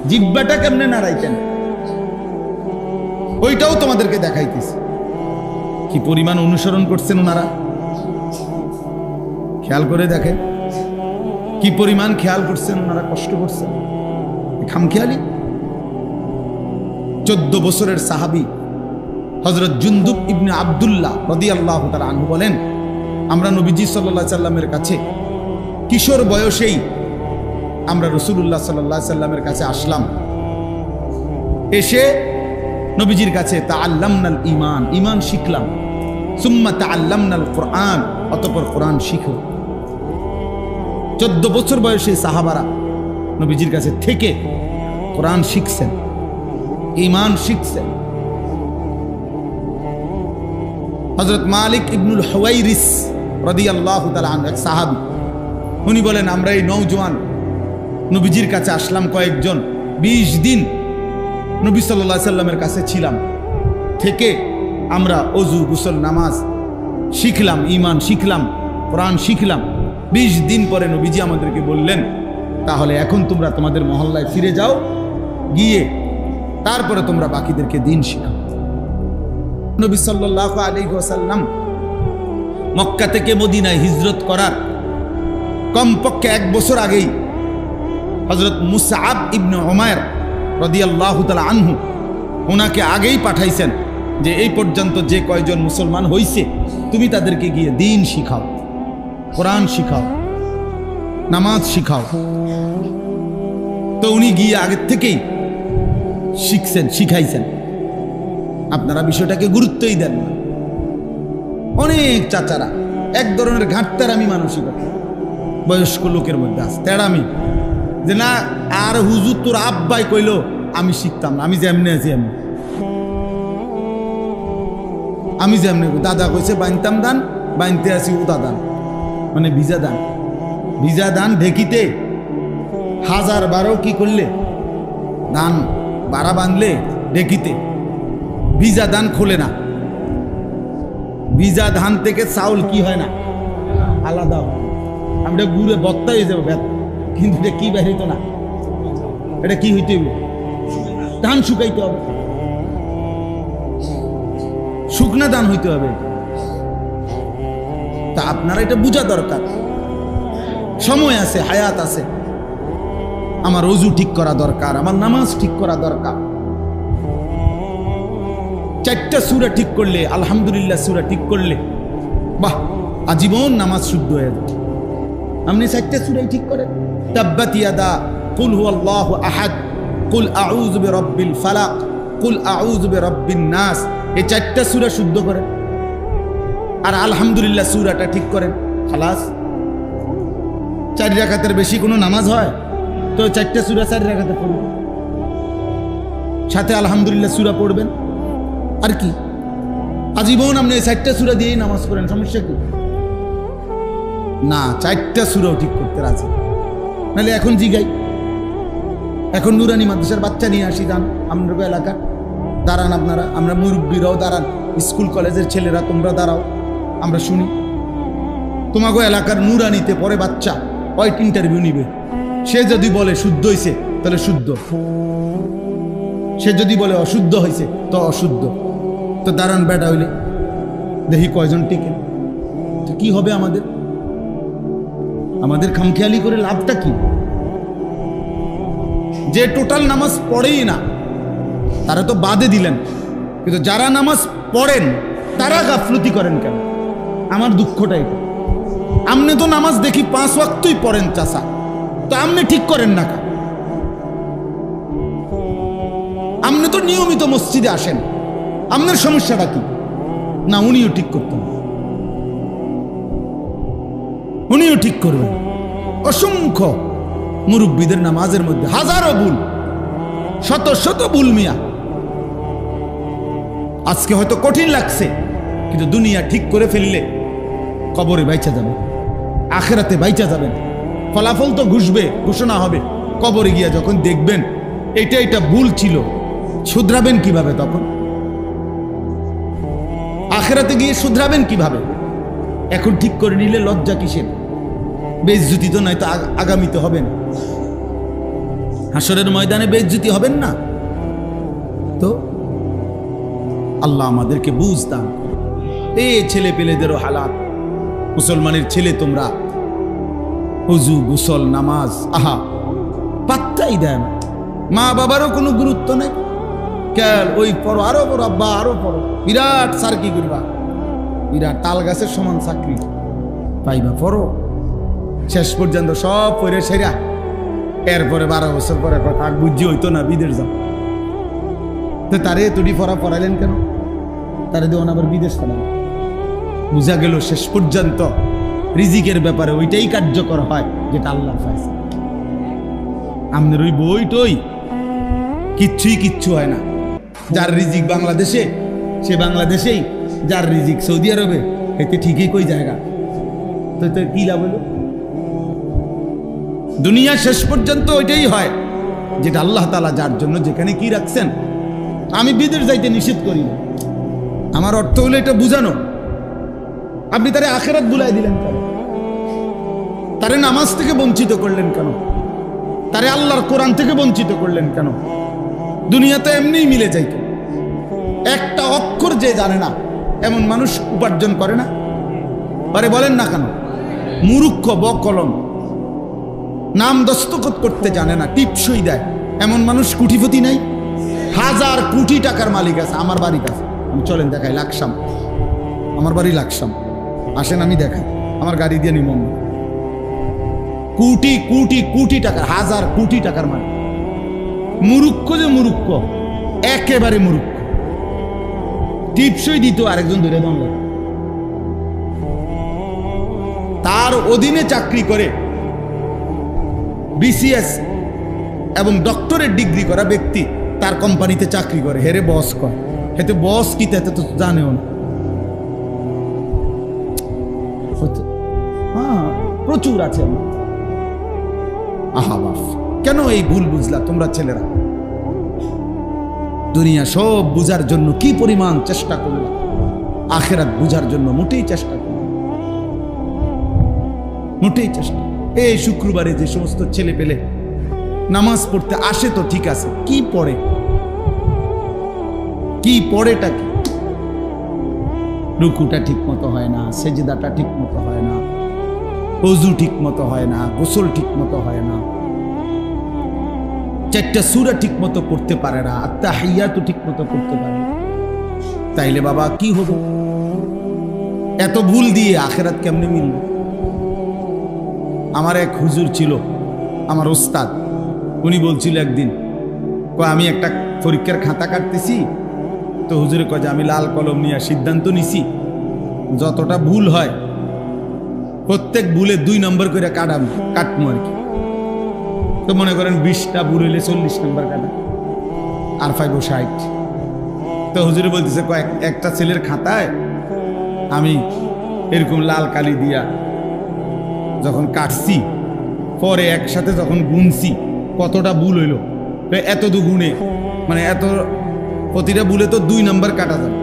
জিহ্বাটা কেমনে নাড়াইতেন, ওইটাও তোমাদেরকে দেখাইতেছি। কি পরিমাণ অনুসরণ করছেন ওনারা, খেয়াল করে দেখেন কি পরিমাণ খেয়াল করছেন ওনারা, কষ্ট করছেন, খামখেয়ালি। 14 বছরের সাহাবী হযরত জুনদুব ইবনে আব্দুল্লাহ রাদিয়াল্লাহু তাআলা আনহু বলেন, আমরা নবীজি সাল্লাল্লাহু আলাইহি সাল্লামের কাছে কিশোর বয়সেই আমরা রাসূলুল্লাহ সাল্লাল্লাহু আলাইহি সাল্লামের কাছে আসলাম, এসে নবীজির কাছে তাআল্লামনাল ঈমান, ঈমান শিখলাম, সুম্মা তাআল্লামনাল কুরআন, অতঃপর কোরআন শিখো। 14 বছর বয়সী সাহাবারা নবীজির কাছে থেকে কোরআন শিখছেন, ঈমান শিখছেন। হযরত মালিক ইবনুল হুয়াইরিস রাদিয়াল্লাহু তাআলা আনহু, এক সাহাবী, উনি বলেন আমরা এই নওজোয়ান নবীজির কাছে আসলাম কয়েকজন, 20 দিন নবী সাল্লাল্লাহু আলাইহি সাল্লামের কাছে ছিলাম, থেকে আমরা অজু গোসল নামাজ শিখলাম, ঈমান শিখলাম, কোরআন শিখলাম। 20 দিন পরে নবীজি আমাদেরকে বললেন, তাহলে এখন তোমরা তোমাদের মহল্লায় ফিরে যাও, গিয়ে তারপরে তোমরা বাকিদেরকে দিন শিখাও। নবী সাল্লাল্লাহু আলাইহি ওয়াসাল্লাম মক্কা থেকে মদিনায় হিজরত করার কমপক্ষে 1 বছর আগেই হযরত মুসআব ইবনে উমাইর রাদিয়াল্লাহু তাআলা আনহু ওনাকে আগেই পাঠাইছেন যে এই পর্যন্ত যে কয়জন মুসলমান হইছে তুমি তাদেরকে গিয়ে দিন শিখাও, কোরআন শিখাও, নামাজ শিখাও। তো উনি গিয়ে আগের থেকেই শিখছেন, শিখাইছেন। আপনারা বিষয়টাকে গুরুত্বই দেন না। অনেক চাচারা এক ধরনের ঘাটতারামি মানসিকতা বয়স্ক লোকের মধ্যে আছে, তেড়ামি, যে না আর হুজুর তোর আব্বাই কইলো আমি শিখতাম না, আমি যেমনি আছি এমনি, আমি যেমনি দাদা কইছে বাইনতাম দান, বাইনতে আছি উদা দান, মানে ভিজা দান। ভিজা দান ঢেকিতে 1012 কি করলে দান বাড়া বাঁধলে ঢেকিতে, ভিজা দান খোলে না। ভিজা ধান থেকে চাউল কি হয় না, আলাদা হয়। আমরা গুড়ে বত্তা হয়ে যাবো, কিন্তু এটা কি বেরিত না, এটা কি হইতে হবে, ধান শুকাইতে হবে, শুকনা ধান হইতে হবে। তা আপনারা এটা বোঝা দরকার। সময় আছে, হায়াত আছে, আমার ওযু ঠিক করা দরকার, আমার নামাজ ঠিক করা দরকার। 4টা সূরা ঠিক করলে, আলহামদুলিল্লাহ সূরা ঠিক করলে, বাহ, আজীবন নামাজ শুদ্ধ হয়ে যাবে। আপনি 4টা সূরাই ঠিক করেন, তাব্বাত ইয়াদা, কুল হুয়াল্লাহু আহাদ, কুল আউযু বিরাব্বিল ফালাক, কুল আউযু বিরাব্বিন নাস, এই 4টা সূরা শুদ্ধ করেন, আর আলহামদুলিল্লাহ সূরাটা ঠিক করেন, খালাস। 4 রাকাতের বেশি কোনো নামাজ হয়? তো 4টা সূরা 4 রাকাতে পড়বেন, সাথে আলহামদুলিল্লাহ সূরা পড়বেন। আর কি, আজীবন আপনি এই 4টা সূরা দিয়েই নামাজ পড়েন, সমস্যা কি? না, 4টা সূরাও ঠিক করতে রাজি। নাহলে এখন জিগাই, এখন নুরানি মাদ্রাসার বাচ্চা নিয়ে আসি, যান আমরা এলাকা, দাঁড়ান আপনারা, আমরা মুরব্বীরাও দাঁড়ান, স্কুল কলেজের ছেলেরা তোমরা দাঁড়াও, আমরা শুনি। তোমাকে এলাকার নুরানিতে পরে বাচ্চা কয়েক ইন্টারভিউ নিবে, সে যদি বলে শুদ্ধ হয়েছে তাহলে শুদ্ধ, সে যদি বলে অশুদ্ধ হয়েছে তো অশুদ্ধ। তো দাঁড়ান বেটা হইলে দেখি কয়জন টিকে। তো কি হবে আমাদের? আমাদের খামখেয়ালি করে লাভটা কি? যে টোটাল নামাজ পড়েই না তারা তো বাদে দিলেন, কিন্তু যারা নামাজ পড়েন তারা গাফলতি করেন কেন? আমার দুঃখটাই, আপনি তো নামাজ দেখি 5 ওয়াক্তই পড়েন চাচা, তো আপনি ঠিক করেন না কেন? আপনি তো নিয়মিত মসজিদে আসেন, আপনার সমস্যাটা কি? না, উনিও ঠিক করতেন, উনিও ঠিক করবেন। অসংখ্য মুরব্বীদের নামাজের মধ্যে হাজারো ভুল, শত শত ভুল মিয়া। আজকে হয়তো কঠিন লাগছে, কিন্তু দুনিয়া ঠিক করে ফেললে কবরে বাইচা যাবে, আখিরাতে বাইচা যাবেন। ফলাফল তো ঘুষবে, ঘোষণা হবে। কবরে গিয়া যখন দেখবেন এটা ভুল ছিল, শুধরাবেন কিভাবে? তখন আখিরাতে গিয়ে শুধরাবেন কিভাবে? এখন ঠিক করে নিলে লজ্জা কিসের? বেইজ্জতি তো নয় তো আগামীতে হবেন, হাসরের ময়দানে বেইজ্জতি হবেন না। তো আল্লাহ আমাদেরকে বুঝ দান। এই ছেলে পেলেদেরও হালাত, মুসলমানের ছেলে তোমরা ওযু গোসল নামাজ আহা পাত্তাই দেন, মা বাবারও কোনো গুরুত্ব নেই। কেন ওই পড়ো, আরো পড়ো, আব্বা আরো পড়ো, বিরাট সার কি করবা, বিরাট তাল গাছের সমান চাকরি পাইবা, পড়ো। শেষ পর্যন্ত সব পড়ে সেরা, এরপরে 12 বছর পরে কথা বুঝি হইতো না, বিদেশ যাও। তো তারে তুড়ি পড়াইলেন কেন? তারে দেওয়ান আবার বিদেশ ফেলান। বুঝা গেল শেষ পর্যন্ত রিজিকের ব্যাপারে ওইটাই কার্যকর হয় যেটা আল্লাহ পাইছে। আমাদের ওই বই টই কিচ্ছু হয় না। যার রিজিক বাংলাদেশে সে বাংলাদেশেই, যার রিজিক সৌদি আরবে এতে ঠিকই কই জায়গা। তো কি লাভ হলো? দুনিয়া শেষ পর্যন্ত ওইটাই হয় যেটা আল্লাহ তাআলা যার জন্য যেখানে কি রাখছেন। আমি বিদেশ যাইতে নিষেধ করি না, আমার অর্থ হলো এটা বুঝানো। আপনি তারে আখিরাত ভুলাই দিলেন কেন? তারে নামাজ থেকে বঞ্চিত করলেন কেন? তারে আল্লাহর কোরআন থেকে বঞ্চিত করলেন কেন? দুনিয়াতে এমনিই মিলে যাইত। একটা অক্ষর যে জানে না এমন মানুষ উপার্জন করে না পারে, বলেন না কেন? মূর্খ বকলম, নাম দস্তখত করতে জানে না, টিপসই দেয় এমন মানুষ কোটিপতি নাই? হাজার কোটি টাকার মালিক আছে। আমার বাড়ির কাছে, আমি চলেন দেখাই, লাকসাম, আমার বাড়ি লাকসাম, আসেন আমি দেখাই, আমার গাড়ি দিয়ে নিমন। কোটি কোটি কোটি টাকার, হাজার কোটি টাকার মালিক। মূর্খ যে মূর্খ, একেবারে মূর্খ। টিপসই দিত আরেকজন ধরে দম লাগে। তার অধীনে চাকরি করে বিসিএস এবং ডক্টরেট ডিগ্রি করা ব্যক্তি তার কোম্পানিতে চাকরি করে, হেরে বস কর। হেতে বস কি তাতে তো জানেও না। হ্যাঁ, প্রচুর আছে। আহা বাপ, কেন এই ভুল বুঝলা তোমরা ছেলেরা? দুনিয়া সব বুঝার জন্য কি পরিমাণ চেষ্টা করলাম, আখিরাত বুঝার জন্য মোটেই চেষ্টা করলাম, মোটেই চেষ্টা। এই শুক্রবারে যে সমস্ত ছেলে পেলে নামাজ পড়তে আসে তো ঠিক আছে, কি পড়ে? কি পড়েটা কি? রুকুটা ঠিক মতো হয় না, সেজদাটা ঠিক মতো হয় না, ওযু ঠিক মতো হয় না, গোসল ঠিক মতো হয় না, চারটা সূরা ঠিক মতো পড়তে পারে না, আত্তাহিয়াতু ঠিক মতো পড়তে পারে না। তাইলে বাবা কি হবে? এত ভুল দিয়ে আখিরাত কেমনে মিলবে? আমার এক হুজুর ছিল, আমার ওস্তাদ, উনি বলছিল একদিন, আমি একটা পরীক্ষার খাতা কাটতেছি তো হুজুরে কয় যে আমি লাল কলম নিয়ে সিদ্ধান্ত নিছি যতটা ভুল হয় প্রত্যেক ভুলে 2 নম্বর করে কাটবো আর কি। তো মনে করেন 20টা ভুল হইলে 40 নম্বর কাটা, আর 5 ও 60। তো হুজুরে বলতেছে একটা ছেলের খাতায় আমি এরকম লাল কালি দিয়া যখন কাটছি, পরে একসাথে যখন গুনছি কতটা ভুল হইল, এত দুগুণে, মানে এত প্রতিটা ভুলে তো 2 নম্বর কাটা যাবে।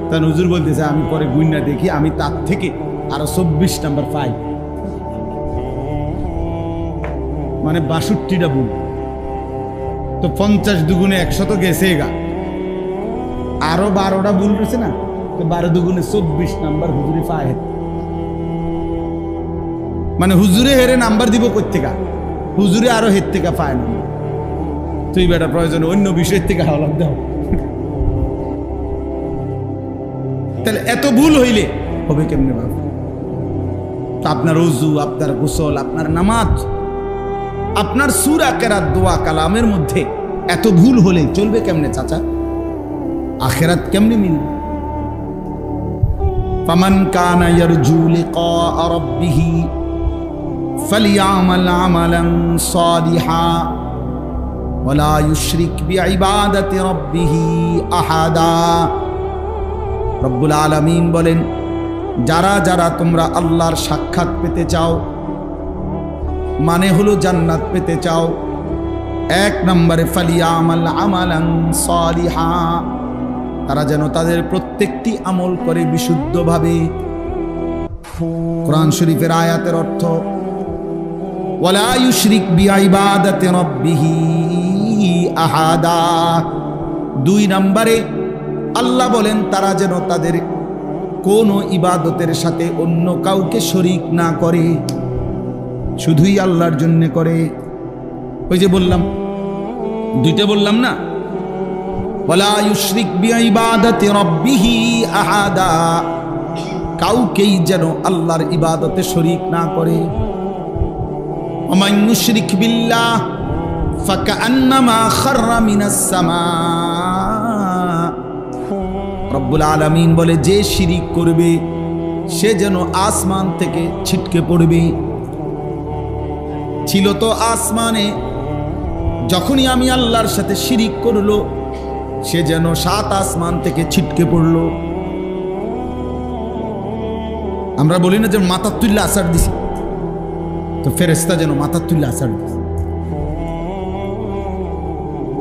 তখন হুজুর বলতেছে আমি পরে গুণনা দেখি আমি তার থেকে আরো 24 নম্বর পাই, মানে 62টা ভুল। তো 50 দুগুণে 100 তো গেছে গা, আরো 12টা ভুল রয়েছে না, তো 12 দুগুণে 24 নাম্বার হুজুরে পায়। মানে হুজুরে হেরে নাম্বার দিব কই থেকে? হুজুরে আরো হের থেকে পায় না। তুই বেটা প্রয়োজন অন্য বিষয়ের থেকে হাওলাত দাও। তাহলে এত ভুল হইলে হবে কেমনে বাবা? আপনার ওযু, আপনার গোসল, আপনার নামাজ, আপনার সূরা কেরাত, দোয়া কালামের মধ্যে এত ভুল হলে চলবে কেমনে চাচা? আখিরাত কেমনে মিলবে? ফামান কানা ইয়ারজু লিকা রাব্বিহি ফালিয়ামাল আমালান সালিহা ওয়ালা ইউশরিক বিইবাদাতি রাব্বিহি আহাদা। রব্বুল আলামিন বলেন, যারা যারা তোমরা আল্লাহর সাক্ষাৎ পেতে চাও, মানে হলো জান্নাত পেতে চাও, 1 নম্বরে ফালিয়ামাল আমালান সালিহা, তারা যেন তাদের প্রত্যেকটি আমল করে বিশুদ্ধভাবে। কোরআন শরীফের আয়াতের অর্থ ওয়ালা ইউশরিক বিইবাদাতি রাব্বিহি আহাদা। 2 নম্বরে আল্লাহ বলেন তারা যেন তাদের কোনো ইবাদতের সাথে অন্য কাউকে শরীক না করে, শুধুই আল্লাহর জন্য করে। ওই যে বললাম, 2টা বললাম না, ওয়ালা ইউশরিক বিইবাদাতি রাব্বিহি আহাদা, কাউকেই যেন আল্লাহর ইবাদতে শরীক না করে। ওমান ইউশরিক বিল্লাহ ফাকান্নামা খাররা মিনাস সামা। রব্বুল আলামিন বলে, যে শিরিক করবে সে যেন আসমান থেকে ছিটকে পড়বে। ছিল তো আসমানে, যখনই আমি আল্লাহর সাথে শিরিক করলো সে যেন 7 আসমান থেকে ছিটকে পড়লো। আমরা বলি না যে মাথার তুল্লা আসার দিছি, তো ফেরেশতা যেন মাথার তুল্লা আসার দিছে।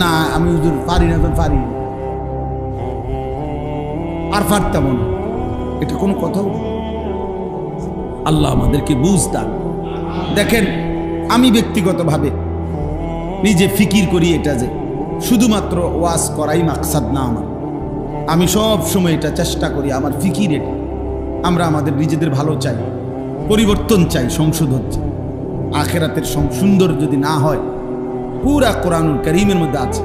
না আমি হুজুর পারি না, তো পারি না, আর পারতাম না, এটা কোনো কথা? আল্লাহ আমাদেরকে বুঝ দান। দেখেন, আমি ব্যক্তিগতভাবে নিজে ফিকির করি এটা যে শুধুমাত্র ওয়াজ করাই মাকসাদ না আমার। আমি সব সময় এটা চেষ্টা করি, আমার ফিকির এটা, আমরা আমাদের নিজেদের ভালো চাই, পরিবর্তন চাই, সংশোধন চাই। আখেরাতের সুন্দর যদি না হয়, পুরা কোরআনুল কারীমের মধ্যে আছে,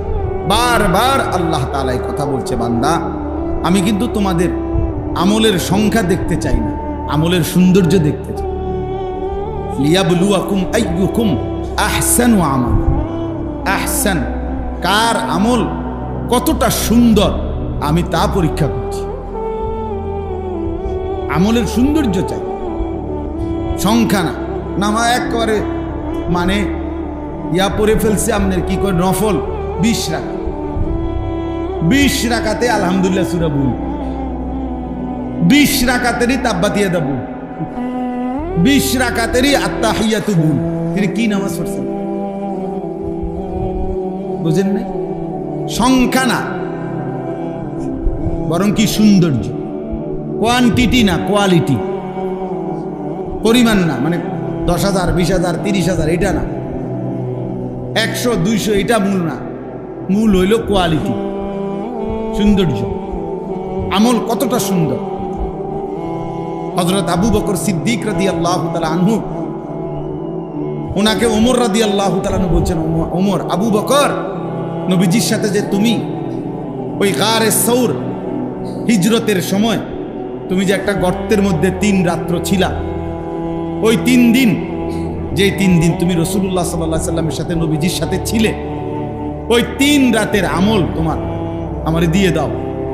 বারবার আল্লাহ তাআলা এই কথা বলছে, বান্দা আমি কিন্তু তোমাদের আমলের সংখ্যা দেখতে চাই না, আমলের সৌন্দর্য দেখতে চাই। লিয়াবলুয়াকুম আইয়ুকুম আহসানু আমালা, আহসান কার আমল কতটা সুন্দর আমি তা পরীক্ষা করছি। আমলের সৌন্দর্য চাই, সংখ্যা না। নামা একবারে মানে ইয়া পড়ে ফেলছে আপনার কি করে নফল 20 রাকাত, 20 রাকাতে আলহামদুলিল্লাহ সূরা ভুল, 20 রাকাতেরই তাব্বাতিয়া দা ভুল, 20 রাকাতেরই আত্তাহিয়াতু ভুল। তিনি কি নামাজ পড়ছেন বুঝেন নাই? সংখ্যা না, বরং কি সৌন্দর্য, কোয়ান্টিটি না কোয়ালিটি, পরিমাণ না, মানে 10,000 20,000 30,000 এটা না, 100 200 এটা মূল না, মূল হইল কোয়ালিটি, সৌন্দর্য, আমল কতটা সুন্দর। হযরত আবু বকর সিদ্দিক রাদিয়াল্লাহু তাআলা আনহু, ওনাকে ওমর রাদিয়াল্লাহু তাআলা আনহু বলছেন, ওমর, আবু বকর, নবীজির সাথে যে তুমি ওই গারে সৌর হিজরতের সময় তুমি যে একটা গর্তের মধ্যে 3 রাত্র ছিলা, ওই 3 দিন, যে 3 দিন তুমি রাসূলুল্লাহ সাল্লাল্লাহু আলাইহি সাল্লামের সাথে নবীজির সাথে ছিলে, ওই 3 রাতের আমল তোমার আমারে দিয়ে দাও,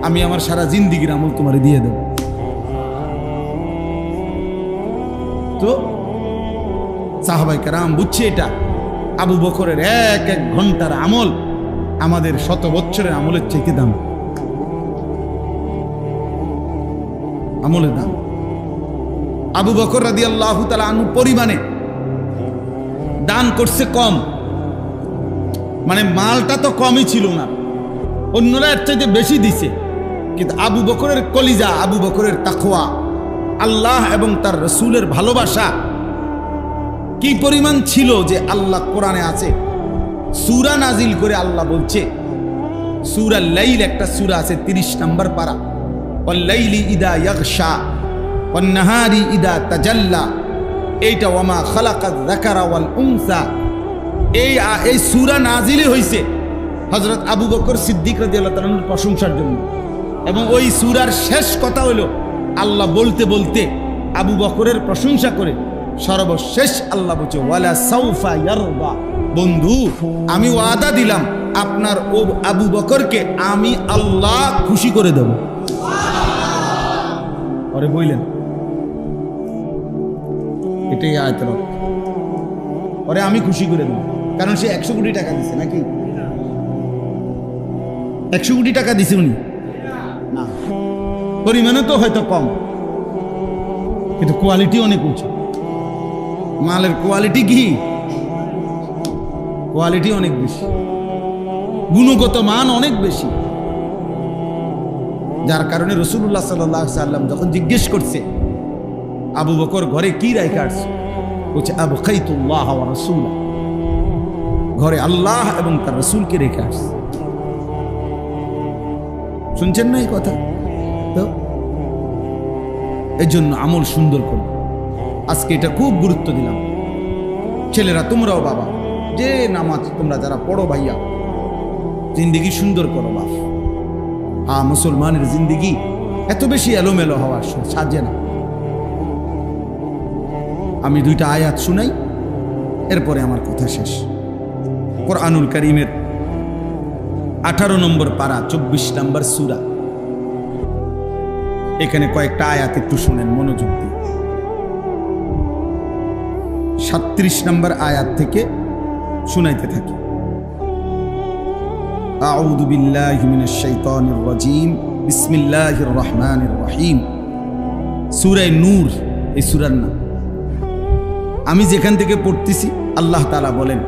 আমি আমার সারা জিন্দেগীর আমল তোমারে দিয়ে দেব। তো সাহাবায়ে কেরাম বুঝছে এটা আবু বকরের এক এক ঘন্টার আমল আমাদের 100 বছরের আমলের চাইতে দাম, আমলের দাম। আবু বকর রাদিয়াল্লাহু তাআলা আনহু পরিমাণে দান করছে কম, মানে মালটা তো কমই ছিল না, অন্যরা এর চাইতে বেশি দিছে, কিন্তু আবু বকরের কলিজা, আবু বকরের তাকওয়া, আল্লাহ এবং তার রাসূলের ভালোবাসা কি পরিমাণ ছিল যে আল্লাহ কোরআনে আছে, সূরা নাজিল করে আল্লাহ বলছে, সূরা লাইল একটা সূরা আছে 30 নম্বর পারা, ওয়াল লাইলি ইদা ইয়াগশা ওয়ান নাহারি ইদা তাজাল্লা, এইটা ওয়ামা খালাকাত যাকারা ওয়াল উনসা, এই সূরা নাজিলই হইছে হযরত আবু বকর সিদ্দিক রাদিয়াল্লাহু তাআলার প্রশংসার জন্য। এবং ওই সূরার শেষ কথা হলো আল্লাহ বলতে বলতে আবু বকরের প্রশংসা করে সর্বশেষ আল্লাহ বলছে, ওয়ালা সাউফা ইয়ারদা, বন্ধু আমি ওয়াদা দিলাম আপনার ও আবু বকরকে আমি আল্লাহ খুশি করে দেব। আরে বললেন এটাই আয়াতের অর্থ, ওরে আমি খুশি করে দেব, কারণ সে 100 কোটি টাকা দিছে নাকি? 100 কোটি টাকা দিছে উনি না, পরিমাণে তো হয়তো কম, কিন্তু কোয়ালিটি অনেক উঁচু। মালের কোয়ালিটি কি? কোয়ালিটি অনেক বেশি, গুণগত মান অনেক বেশি, যার কারণে রাসূলুল্লাহ সাল্লাল্লাহু আলাইহি সাল্লাম যখন জিজ্ঞেস করছে আবু বকর ঘরে কি রাইখা আসছে, বলছে আবকাইতুল্লাহ ওয়া রাসূলা, ঘরে আল্লাহ এবং তার রাসূলকে রেখে আসছে। শুনছেন না এই কথা? তো এই জন্য আমল সুন্দর করো, আজকে এটা খুব গুরুত্ব দিলাম। ছেলেরা তোমরাও বাবা, যে নামাজ তোমরা যারা পড়ো ভাইয়া, জিন্দেগি সুন্দর করো বাপ। মুসলমানের জিন্দেগি এত বেশি এলোমেলো হওয়ার সাজে না। আমি 2টা আয়াত শুনাই, এরপরে আমার কথা শেষ। কোরআনুল কারীমের 18 নম্বর পারা 24 নম্বর সূরা, এখানে কয়েকটা আয়াত একটু শুনেন মনোযোগ দিয়ে। 37 নম্বর আয়াত থেকে শুনাইতে থাকি। আউযু বিল্লাহি মিনাশ শাইতানির রাজীম, বিসমিল্লাহির রহমানির রহিম। সূরা নূর এই সূরার নাম। আমি যেখান থেকে পড়তেছি আল্লাহ তাআলা বলেন,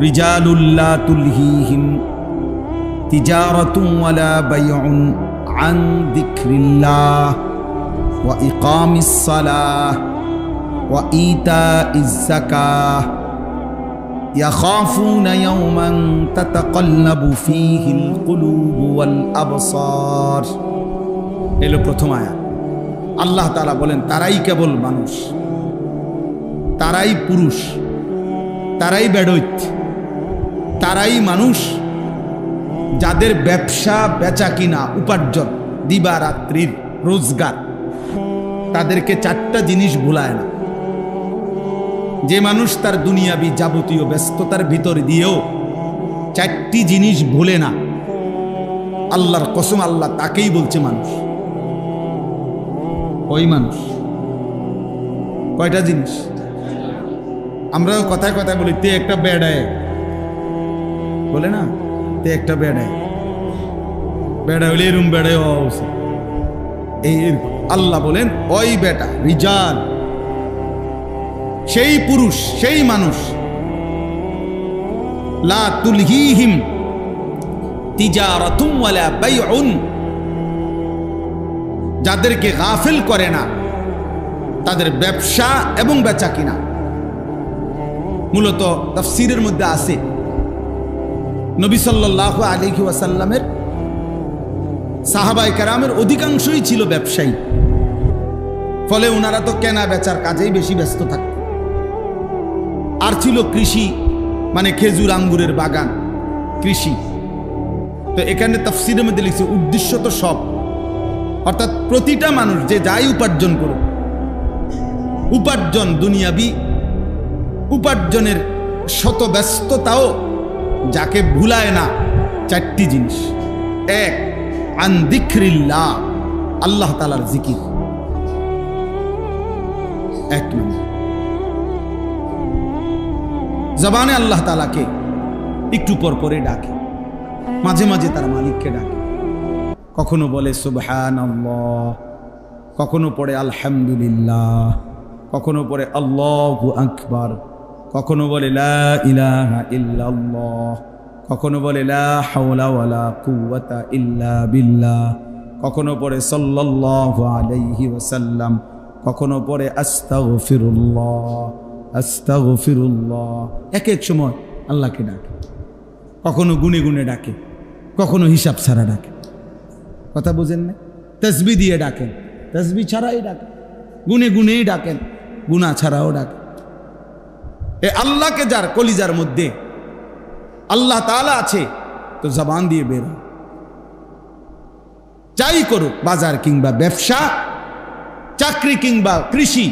রিজালুল লা তুলহিহিম তিজারাতুন ওয়ালা বাইউন আন যিকরিল্লাহ ওয়া ইকামিস সালাহ ওয়া ইতাইজ যাকাহ ইয়াখাফুনা ইয়াওমান তাতাকাল্লাবু ফীহিল কুলুবু ওয়াল আবসার। এলো প্রথম আয়াত। আল্লাহ তাআলা বলেন তারাই কেবল মানুষ, তারাই পুরুষ, তারাই বেডৈত, তারাই মানুষ যাদের ব্যবসা বেচা কিনা উপার্জন দিবা রাত্রির রোজগার তাদেরকে চারটা জিনিস ভুলায় না। যে মানুষ তার দুনিয়াবি যাবতীয় ব্যস্ততার ভিতর দিয়েও চারটি জিনিস ভুলে না, আল্লাহর কসম আল্লাহ তাকেই বলছে মানুষ। ওই মানুষ কয়টা জিনিস? আমরা কথায় কথায় বলি তে একটা বেড়ায়, বলে না তে একটা বেড়ায়, বেড়া হলে এরম বেড়ায় এই আল্লাহ বলেন ওই বেটা রিজাল, সেই পুরুষ, সেই মানুষ লা তুলহিহিম তিজারাতুন ওয়ালা বাইউন, যাদেরকে গাফিল করে না তাদের ব্যবসা এবং বেচা কিনা। মূলত তাফসীরের মধ্যে আছে নবী সাল্লাল্লাহু আলাইহি ওয়াসাল্লামের সাহাবায়ে কেরামের অধিকাংশই ছিল ব্যবসায়ী, ফলে ওনারা তো কেনা বেচার কাজেই বেশি ব্যস্ত থাকত। আর ছিল কৃষি, মানে খেজুর আঙ্গুরের বাগান, কৃষি। তো এখানে তাফসীরের মধ্যে লিখছে উদ্দেশ্য তো সব, অর্থাৎ প্রতিটা মানুষ যে যাই উপার্জন করুক, উপার্জন দুনিয়াবি উপার্জনের শত ব্যস্ততাও যাকে ভুলায় না চারটি জিনিস। এক, আন যিকরিল্লাহ, আল্লাহ তাআলার জিকির। এক নম্বর, জবানে আল্লাহ তাআলাকে একটু পর পরে ডাকে, মাঝে মাঝে তার মালিককে ডাকে। কখনো বলে সুবহানাল্লাহ, কখনো পড়ে আলহামদুলিল্লাহ, কখনো পড়ে আল্লাহু আকবার, কখনো বলে লা ইলাহা ইল্লাল্লাহ, কখনো বলে লা হাওলা ওয়ালা কুওয়াতা ইল্লা বিল্লাহ, কখনো পড়ে সাল্লাল্লাহু আলাইহি ওয়াসাল্লাম, কখনো পড়ে আস্তাগফিরুল্লাহ আস্তাগফিরুল্লাহ। এক এক সময় আল্লাহকে ডাকে, কখনো গুনে গুনে ডাকে, কখনো হিসাব ছাড়া ডাকে। কথা বুঝেন না? তাসবিহ দিয়ে ডাকেন, তাসবিহ ছাড়াই ডাকেন, গুনে গুনেই ডাকেন, গুনাহ ছাড়াও ডাকেন। এ আল্লাহকে যার কলিজার মধ্যে আল্লাহ তাআলা আছে, তো জবান দিয়ে বের হয়। যাই করুক, বাজার কিংবা ব্যবসা, চাকরি কিংবা কৃষি,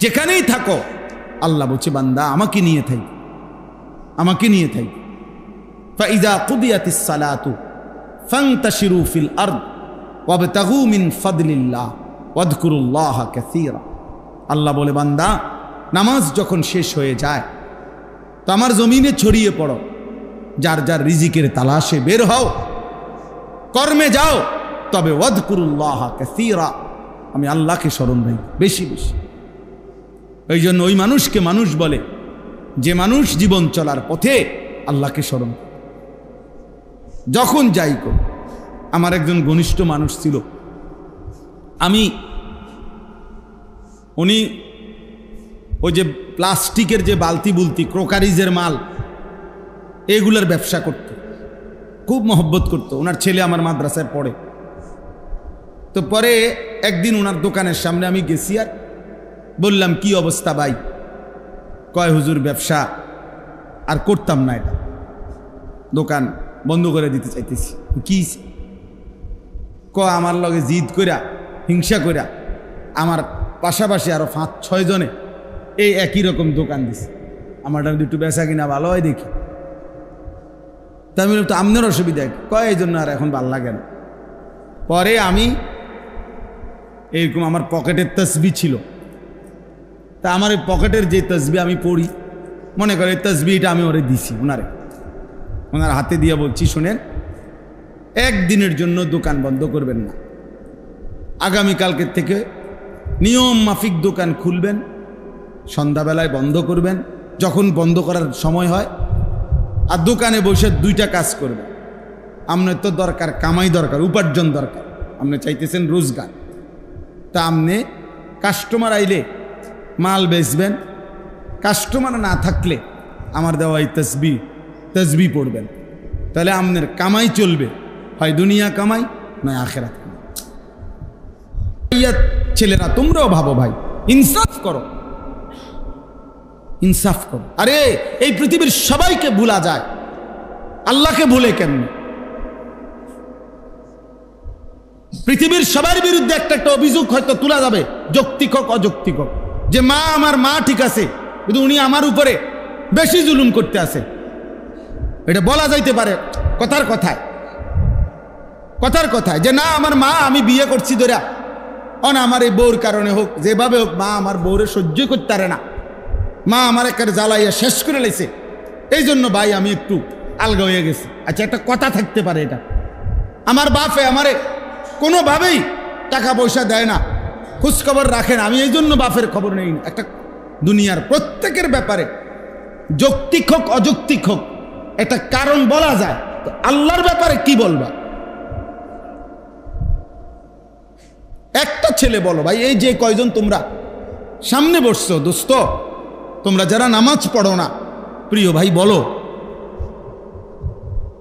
যেখানেই থাকো আল্লাহ বলছে বান্দা আমাকে নিয়ে থাই, আমাকে নিয়ে থাই। ফাইযা কুদিয়াতিস সালাতু ফান্তাশিরু ফিল আরদ ওয়াবতাগু মিন ফাদলিল্লাহ ওয়াযকুরুল্লাহা কাসীরা। আল্লাহ বলে বান্দা নামাজ যখন শেষ হয়ে যায় তো আমার জমিনে ছড়িয়ে পড়ো, যার যার রিজিকের তালাশে বের হও, কর্মে যাও, তবে ওয়াযকুরুল্লাহা কাসীরা, আমি আল্লাহকে স্মরণ রাখি বেশি বেশি। এই জন্য ওই মানুষকে মানুষ বলে যে মানুষ জীবন চলার পথে আল্লাহকে স্মরণ। যখন যাই কর, আমার একজন ঘনিষ্ঠ মানুষ ছিল, উনি ওই যে প্লাস্টিকের যে বালতি বুলতি, ক্রোকারিজের মাল, এগুলোর ব্যবসা করত, খুব মহব্বত করত। ওনার ছেলে আমার মাদ্রাসায় পড়ে। তো পরে একদিন ওনার দোকানের সামনে আমি গেছি, আর বললাম কি অবস্থা ভাই? কয় হুজুর ব্যবসা আর করতাম না, এটা দোকান বন্ধ করে দিতে চাইতেছি। কি আমার লগে জিদ কইরা, হিংসা কইরা আমার পাশাপাশি আরো 5-6 জনে এই একই রকম দোকান দিছে, আমারটা একটু বেচা কিনা ভালো হয় দেখি। তা আমি তো আপনার অসুবিধা কয়, এই জন্য আর এখন ভাল লাগে না। পরে আমি এইরকম আমার পকেটের তসবিহ ছিল, তা আমার এই পকেটের যে তসবিহ আমি পড়ি, মনে করে এই তসবিহটা আমি ওরে দিছি, ওনার হাতে দিয়ে বলছি শোনেন, একদিনের জন্য দোকান বন্ধ করবেন না, আগামীকালকের থেকে নিয়ম মাফিক দোকান খুলবেন, সন্ধ্যাবেলায় বন্ধ করবেন, যখন বন্ধ করার সময় হয় আর দোকানে বসে দুইটা কাজ করবে। আপনার তো দরকার কামাই, দরকার উপার্জন দরকার, আপনি চাইতেছেন রোজগার। তা আপনি কাস্টমার আইলে মাল বেচবেন, কাস্টমার না থাকলে আমার দেওয়া এই তসবি পড়বেন। তাহলে আপনার কামাই চলবে, হয় দুনিয়া কামাই নয় আখেরাত কামাই। ছেলেরা তোমরাও ভাবো ভাই, ইনসাফ করো, ইনসাফ করো। আরে এই পৃথিবীর সবাইকে ভুলা যায়, আল্লাহকে ভুলে কেমন? পৃথিবীর সবার বিরুদ্ধে একটা একটা অভিযোগ হয়তো তোলা যাবে, যৌক্তিক হোক অযৌক্তিক হোক, যে মা আমার মা ঠিক আছে কিন্তু উনি আমার উপরে বেশি জুলুম করতে আছে, এটা বলা যাইতে পারে কথার কথায় যে না আমার মা, আমি বিয়ে করছি ধরা না আমার এই বউর কারণে হোক, যেভাবে হোক মা আমার বউরে সহ্য করতে পারে না, মা আমার একেবারে জ্বালাইয়া শেষ করে লেছে, এই জন্য ভাই আমি একটু আলগা হয়ে গেছি। আচ্ছা একটা কথা থাকতে পারে, এটা আমার বাপে আমারে কোনোভাবেই টাকা পয়সা দেয় না, খোঁজখবর রাখে না, আমি এই জন্য বাপের খবর নেই না। একটা দুনিয়ার প্রত্যেকের ব্যাপারে যৌক্তিক হোক অযৌক্তিক হোক একটা কারণ বলা যায়, তো আল্লাহর ব্যাপারে কি বলবা? একটা ছেলে বলো ভাই, এই যে কয়জন তোমরা সামনে বসছো দোস্ত, তোমরা যারা নামাজ পড়ো না, প্রিয় ভাই বলো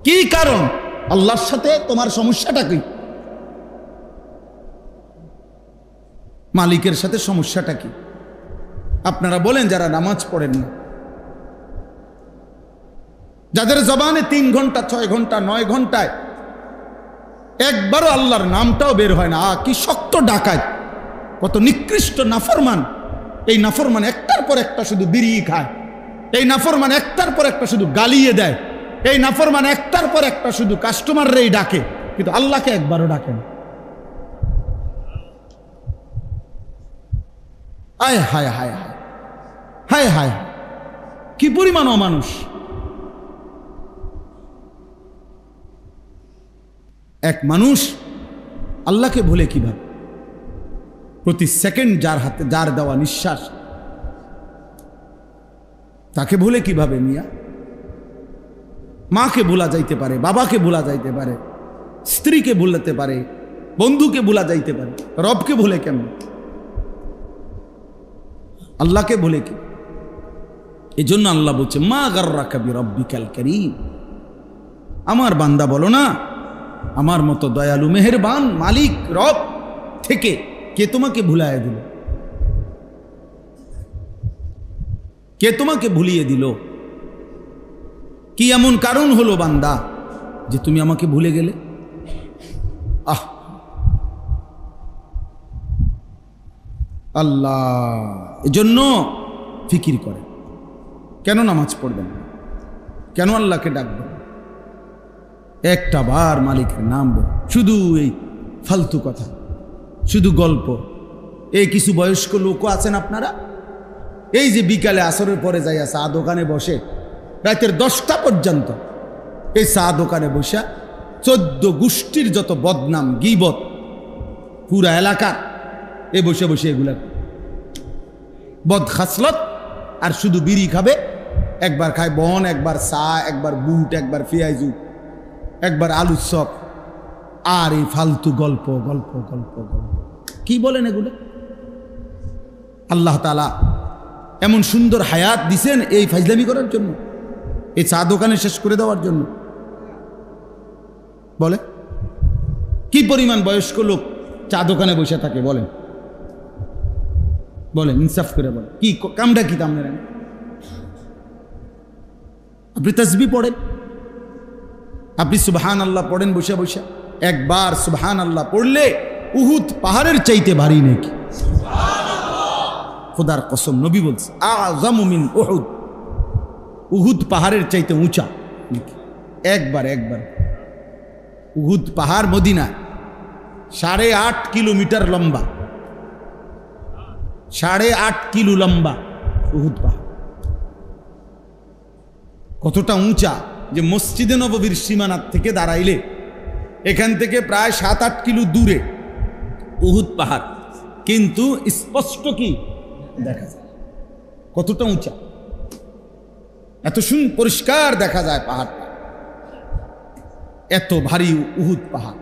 কি কারণ? আল্লাহর সাথে তোমার সমস্যাটা কি? মালিকের সাথে সমস্যাটা কি? আপনারা বলেন যারা নামাজ পড়েন না, যাদের জবানে 3 ঘন্টা 6 ঘন্টা 9 ঘন্টায় একবারও আল্লাহর নামটাও বের হয় না, কি শক্ত ডাকায়, কত নিকৃষ্ট নাফরমান। এই নাফরমান একটার পর একটা শুধু বিড়ি খায়, এই নাফরমান একটার পর একটা শুধু গালিয়ে দেয়, এই নাফরমান একটার পর একটা শুধু কাস্টমাররেই ডাকে, কিন্তু আল্লাহকে একবারও ডাকে না। হায় হায় হায় হায় হায় হায়, কি পরিমাণ অমানুষ! এক মানুষ আল্লাহকে ভুলে কিভাবে? প্রতি সেকেন্ড যার দেওয়া নিঃশ্বাস, তাকে ভুলে কিভাবে মিয়া? মাকে ভোলা যাইতে পারে, বাবাকে ভোলা যাইতে পারে, স্ত্রীকে ভুলতে পারে, বন্ধুকে ভোলা যাইতে পারে, রবকে ভুলে কেমন? আল্লাহকে ভুলে কি? এই জন্য আল্লাহ বলছে মা গাররাকা বিরাব্বিকাল কারীম। আমার বান্দা বলো না, আমার মতো দয়ালু মেহেরবান মালিক রব থেকে কে তোমাকে ভুলাইয়া দিল? কে তোমাকে ভুলিয়ে দিল? কি এমন কারণ হলো বান্দা যে তুমি আমাকে ভুলে গেলে? আল্লাহ এজন্য ফিকির করে, কেন নামাজ পড়বেন, কেন আল্লাহকে ডাকবেন, একটা বার মালিকের নাম বল, শুধু এই ফালতু কথা, শুধু গল্প। এই কিছু বয়স্ক লোকও আছেন আপনারা, এই যে বিকালে আসরের পরে যাইয়া চা দোকানে বসে রাতের 10টা পর্যন্ত এই চা দোকানে বসে 14 গোষ্ঠীর যত বদনাম গীবত পুরা এলাকার, এ বসে বসে এগুলা বদ খাসলত, আর শুধু বিড়ি খাবে, একবার খায় বন, একবার চা, একবার বুট, একবার পেঁয়াজু, একবার আলুর চপ, আর এই ফালতু গল্প গল্প গল্প গল্প। কি বলেন এগুলো? আল্লাহ তাআলা এমন সুন্দর হায়াত দিছেন এই ফাজলামি করার জন্য, এই চা দোকানে শেষ করে দেওয়ার জন্য? বলে কি পরিমাণ বয়স্ক লোক চা দোকানে বসে থাকে? বলেন বলেন, ইনসাফ করে বলেন, কি কামটা কি? তামনে আপনি তাসবিহ পড়েন, আপনি সুবহানাল্লাহ পড়েন বসে বসে, একবার সুবহানাল্লাহ পড়লে উহুদ পাহাড়ের চাইতে ভারী নাকি? খোদার কসম, নবী বলছে আযমু মিন উহুদ, উহুদ পাহাড়ের চাইতে উঁচা নাকি? একবার উহুদ পাহাড় মদিনা 8.5 কিলোমিটার লম্বা, 8.5 কিলো লম্বা উহুদ পাহাড়। কতটা উঁচা যে মসজিদে নববীর সীমানার থেকে দাঁড়াইলে এখান থেকে প্রায় 7-8 কিলো দূরে উহুদ পাহাড়, কিন্তু স্পষ্ট কি দেখা যায় কতটা উঁচা। এত পরিষ্কার দেখা যায় পাহাড়টা, এত ভারী উহুদ পাহাড়।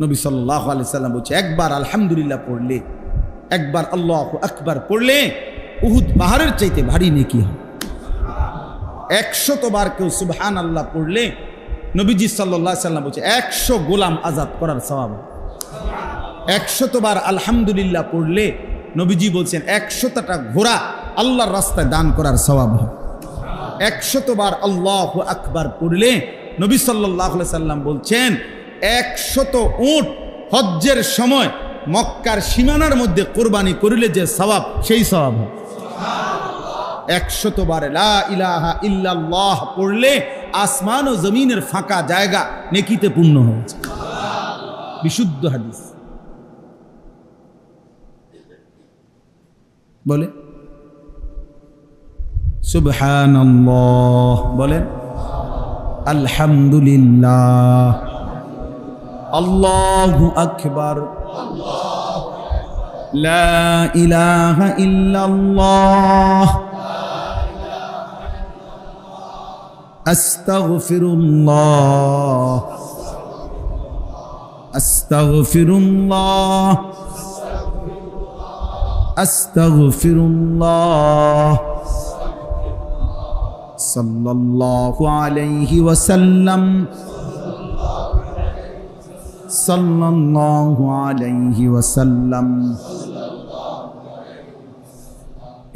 নবী সাল্লাল্লাহু আলাইহি সাল্লাম বলছে, একবার আলহামদুলিল্লাহ পড়লে, একবার আল্লাহু আকবার পড়লে উহুদ পাহাড়ের চাইতে ভারী নেকি হয়। 100 বার কেউ সুবহানাল্লাহ পড়লে নবীজি সাল্লাল্লাহু আলাইহি সাল্লাম বলছে 100 গোলাম আজাদ করার সওয়াব। 100 বার আলহামদুলিল্লাহ পড়লে নবীজি বলছেন 100টা ঘোড়া আল্লাহর রাস্তায় দান করার সওয়াব হয়। 100 বার আল্লাহু আকবার পড়লে নবী সাল্লাল্লাহু আলাইহি সাল্লাম বলছেন 100 উট হজ্জের সময় মক্কার সীমানার মধ্যে কোরবানি করিলে যে সওয়াব, সেই সওয়াব হয়। 100 বার লা ইলাহা ইল্লাল্লাহ পড়লে আসমান ও জমিনের ফাঁকা জায়গা নেকিতে পূর্ণ হয়েছে। বিশুদ্ধ হাদিস। বলে সুবহানাল্লাহ, বলেন আলহামদুলিল্লাহ, আল্লাহু আকবার, লা ইলাহা ইল্লাল্লাহ, আস্তাগফিরুল্লাহ, আস্তাগফিরুল্লাহ, আস্তাগফিরুল্লাহ, সাল্লাল্লাহু আলাইহি ওয়াসাল্লাম, সাল্লাল্লাহু আলাইহি ওয়াসাল্লাম।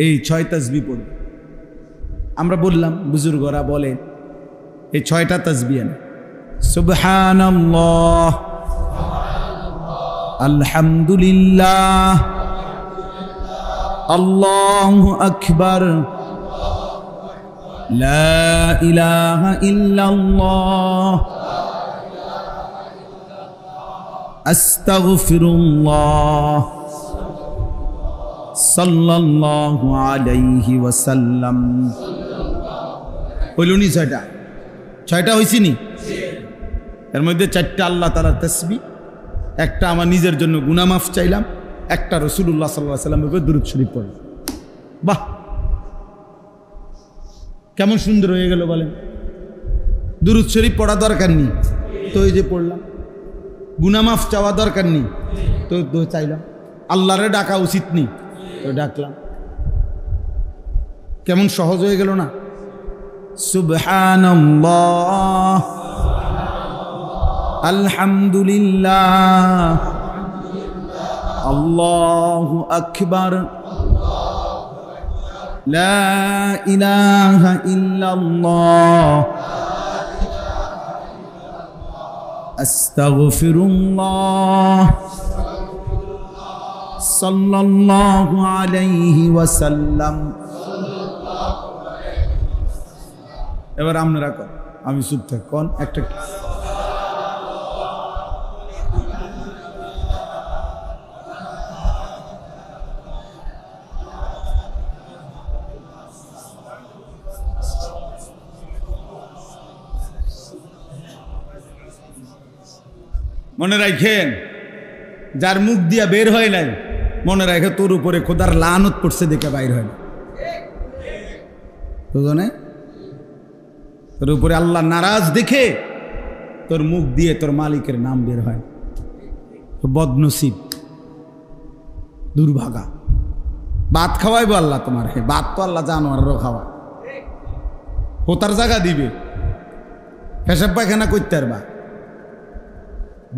এই 6 তাসবিহ পড়বে। আমরা বললাম, বুজুর্গরা বলে এই 6টা তাসবিহ না, সুবহানাল্লাহ, আলহামদুলিল্লাহ, আল্লাহু আকবার, লা ইলাহা ইল্লাল্লাহ, আস্তাগফিরুল্লাহ, সাল্লাল্লাহু আলাইহি ওয়াসাল্লাম। হইলনি 6টা হইছি নি? এর মধ্যে 4টা আল্লাহ তাআলার তাসবিহ, একটা আমার নিজের জন্য গুনাহ মাফ চাইলাম, একটা রাসূলুল্লাহ সাল্লাল্লাহু আলাইহি ওয়াসাল্লামের উপর দুরূদ শরীফ পড়লাম। বাহ, কেমন সুন্দর হয়ে গেল বলেন। দুরূদ শরীফ পড়া দরকার নেই তো এই যে পড়লাম, গুনাহ মাফ চাওয়া দরকার নেই তো চাইলাম, আল্লাহরে ডাকা উচিত নেই তো ডাকলাম। কেমন সহজ হয়ে গেল না? সুবহানাল্লাহ, আলহামদুলিল্লাহ, আল্লাহু আকবার, লা ইলাহা ইল্লাল্লাহ, আস্তাগফিরুল্লাহ, সাল্লাল্লাহু আলাইহি ওয়াসাল্লাম। এবার আপনারা কন, আমি চুপ থাক, কন একটা। মনে রাখেন, যার মুখ দিয়া বের হয় নাই, মনে রাখে তোর উপরে খোদার লানত পড়ছে দেখে বাইর হয় না। বুঝনে? তোর উপরে আল্লাহ নারাজ দেখে তোর মুখ দিয়ে তোর মালিকের নাম বের হয়। তো বদনসিব, দুর্ভাগা। ভাত খাওয়াইবো আল্লাহ তোমার, ভাত তো আল্লাহ জানোয়ারেরও খাওয়ায়, হোতার জায়গা দিবে, পেশাব পায়খানা করতে পারবা,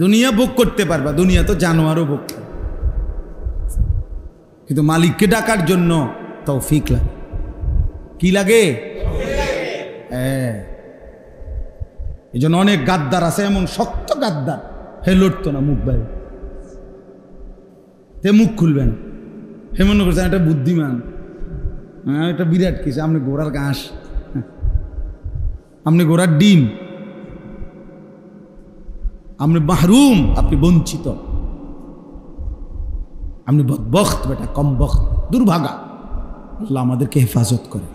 দুনিয়া ভোগ করতে পারবা, দুনিয়া তো জানোয়ারও ভোগ করে, কিন্তু মালিককে ডাকার জন্য তৌফিক লাগে। কি লাগে? হ্যাঁ, এই জন্য অনেক গাদ্দার আছে, এমন শক্ত গাদ্দার, হে লড়তো না মুখ বাইরে, তে মুখ খুলবেন, হে মনে করছেন এটা বুদ্ধিমান, হ্যাঁ এটা বিরাট কিছু, আপনি ঘোড়ার ঘাস, আপনি ঘোড়ার ডিম, আপনি মাহরুম, আপনি বঞ্চিত, আপনি বদবখত, বেটা কম বখত, দুর্ভাগা। আল্লাহ আমাদেরকে হেফাজত করে।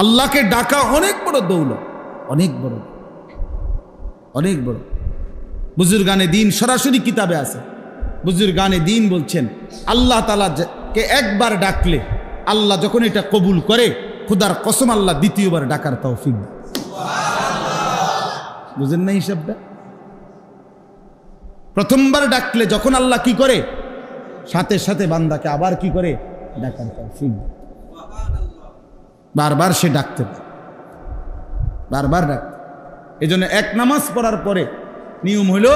আল্লাহকে ডাকা অনেক বড় দৌলত, অনেক বড়, অনেক বড়। বুজুর্গানে দিন সরাসরি কিতাবে আছে, বুজুর্গানে দিন বলছেন আল্লাহ তাআলা কে একবার ডাকলে আল্লাহ যখন এটা কবুল করে, খুদার কসম আল্লাহ দ্বিতীয়বার ডাকার তৌফিক দেয়। বুঝেন না হিসাবটা? প্রথমবার ডাকলে যখন আল্লাহ কি করে, সাথে সাথে বান্দাকে আবার কি করে, ডাকার তৌফিক দেয়। বারবার সে ডাকতে পারে, বারবার ডাকতে। এই জন্য এক নামাজ পড়ার পরে নিয়ম হইল,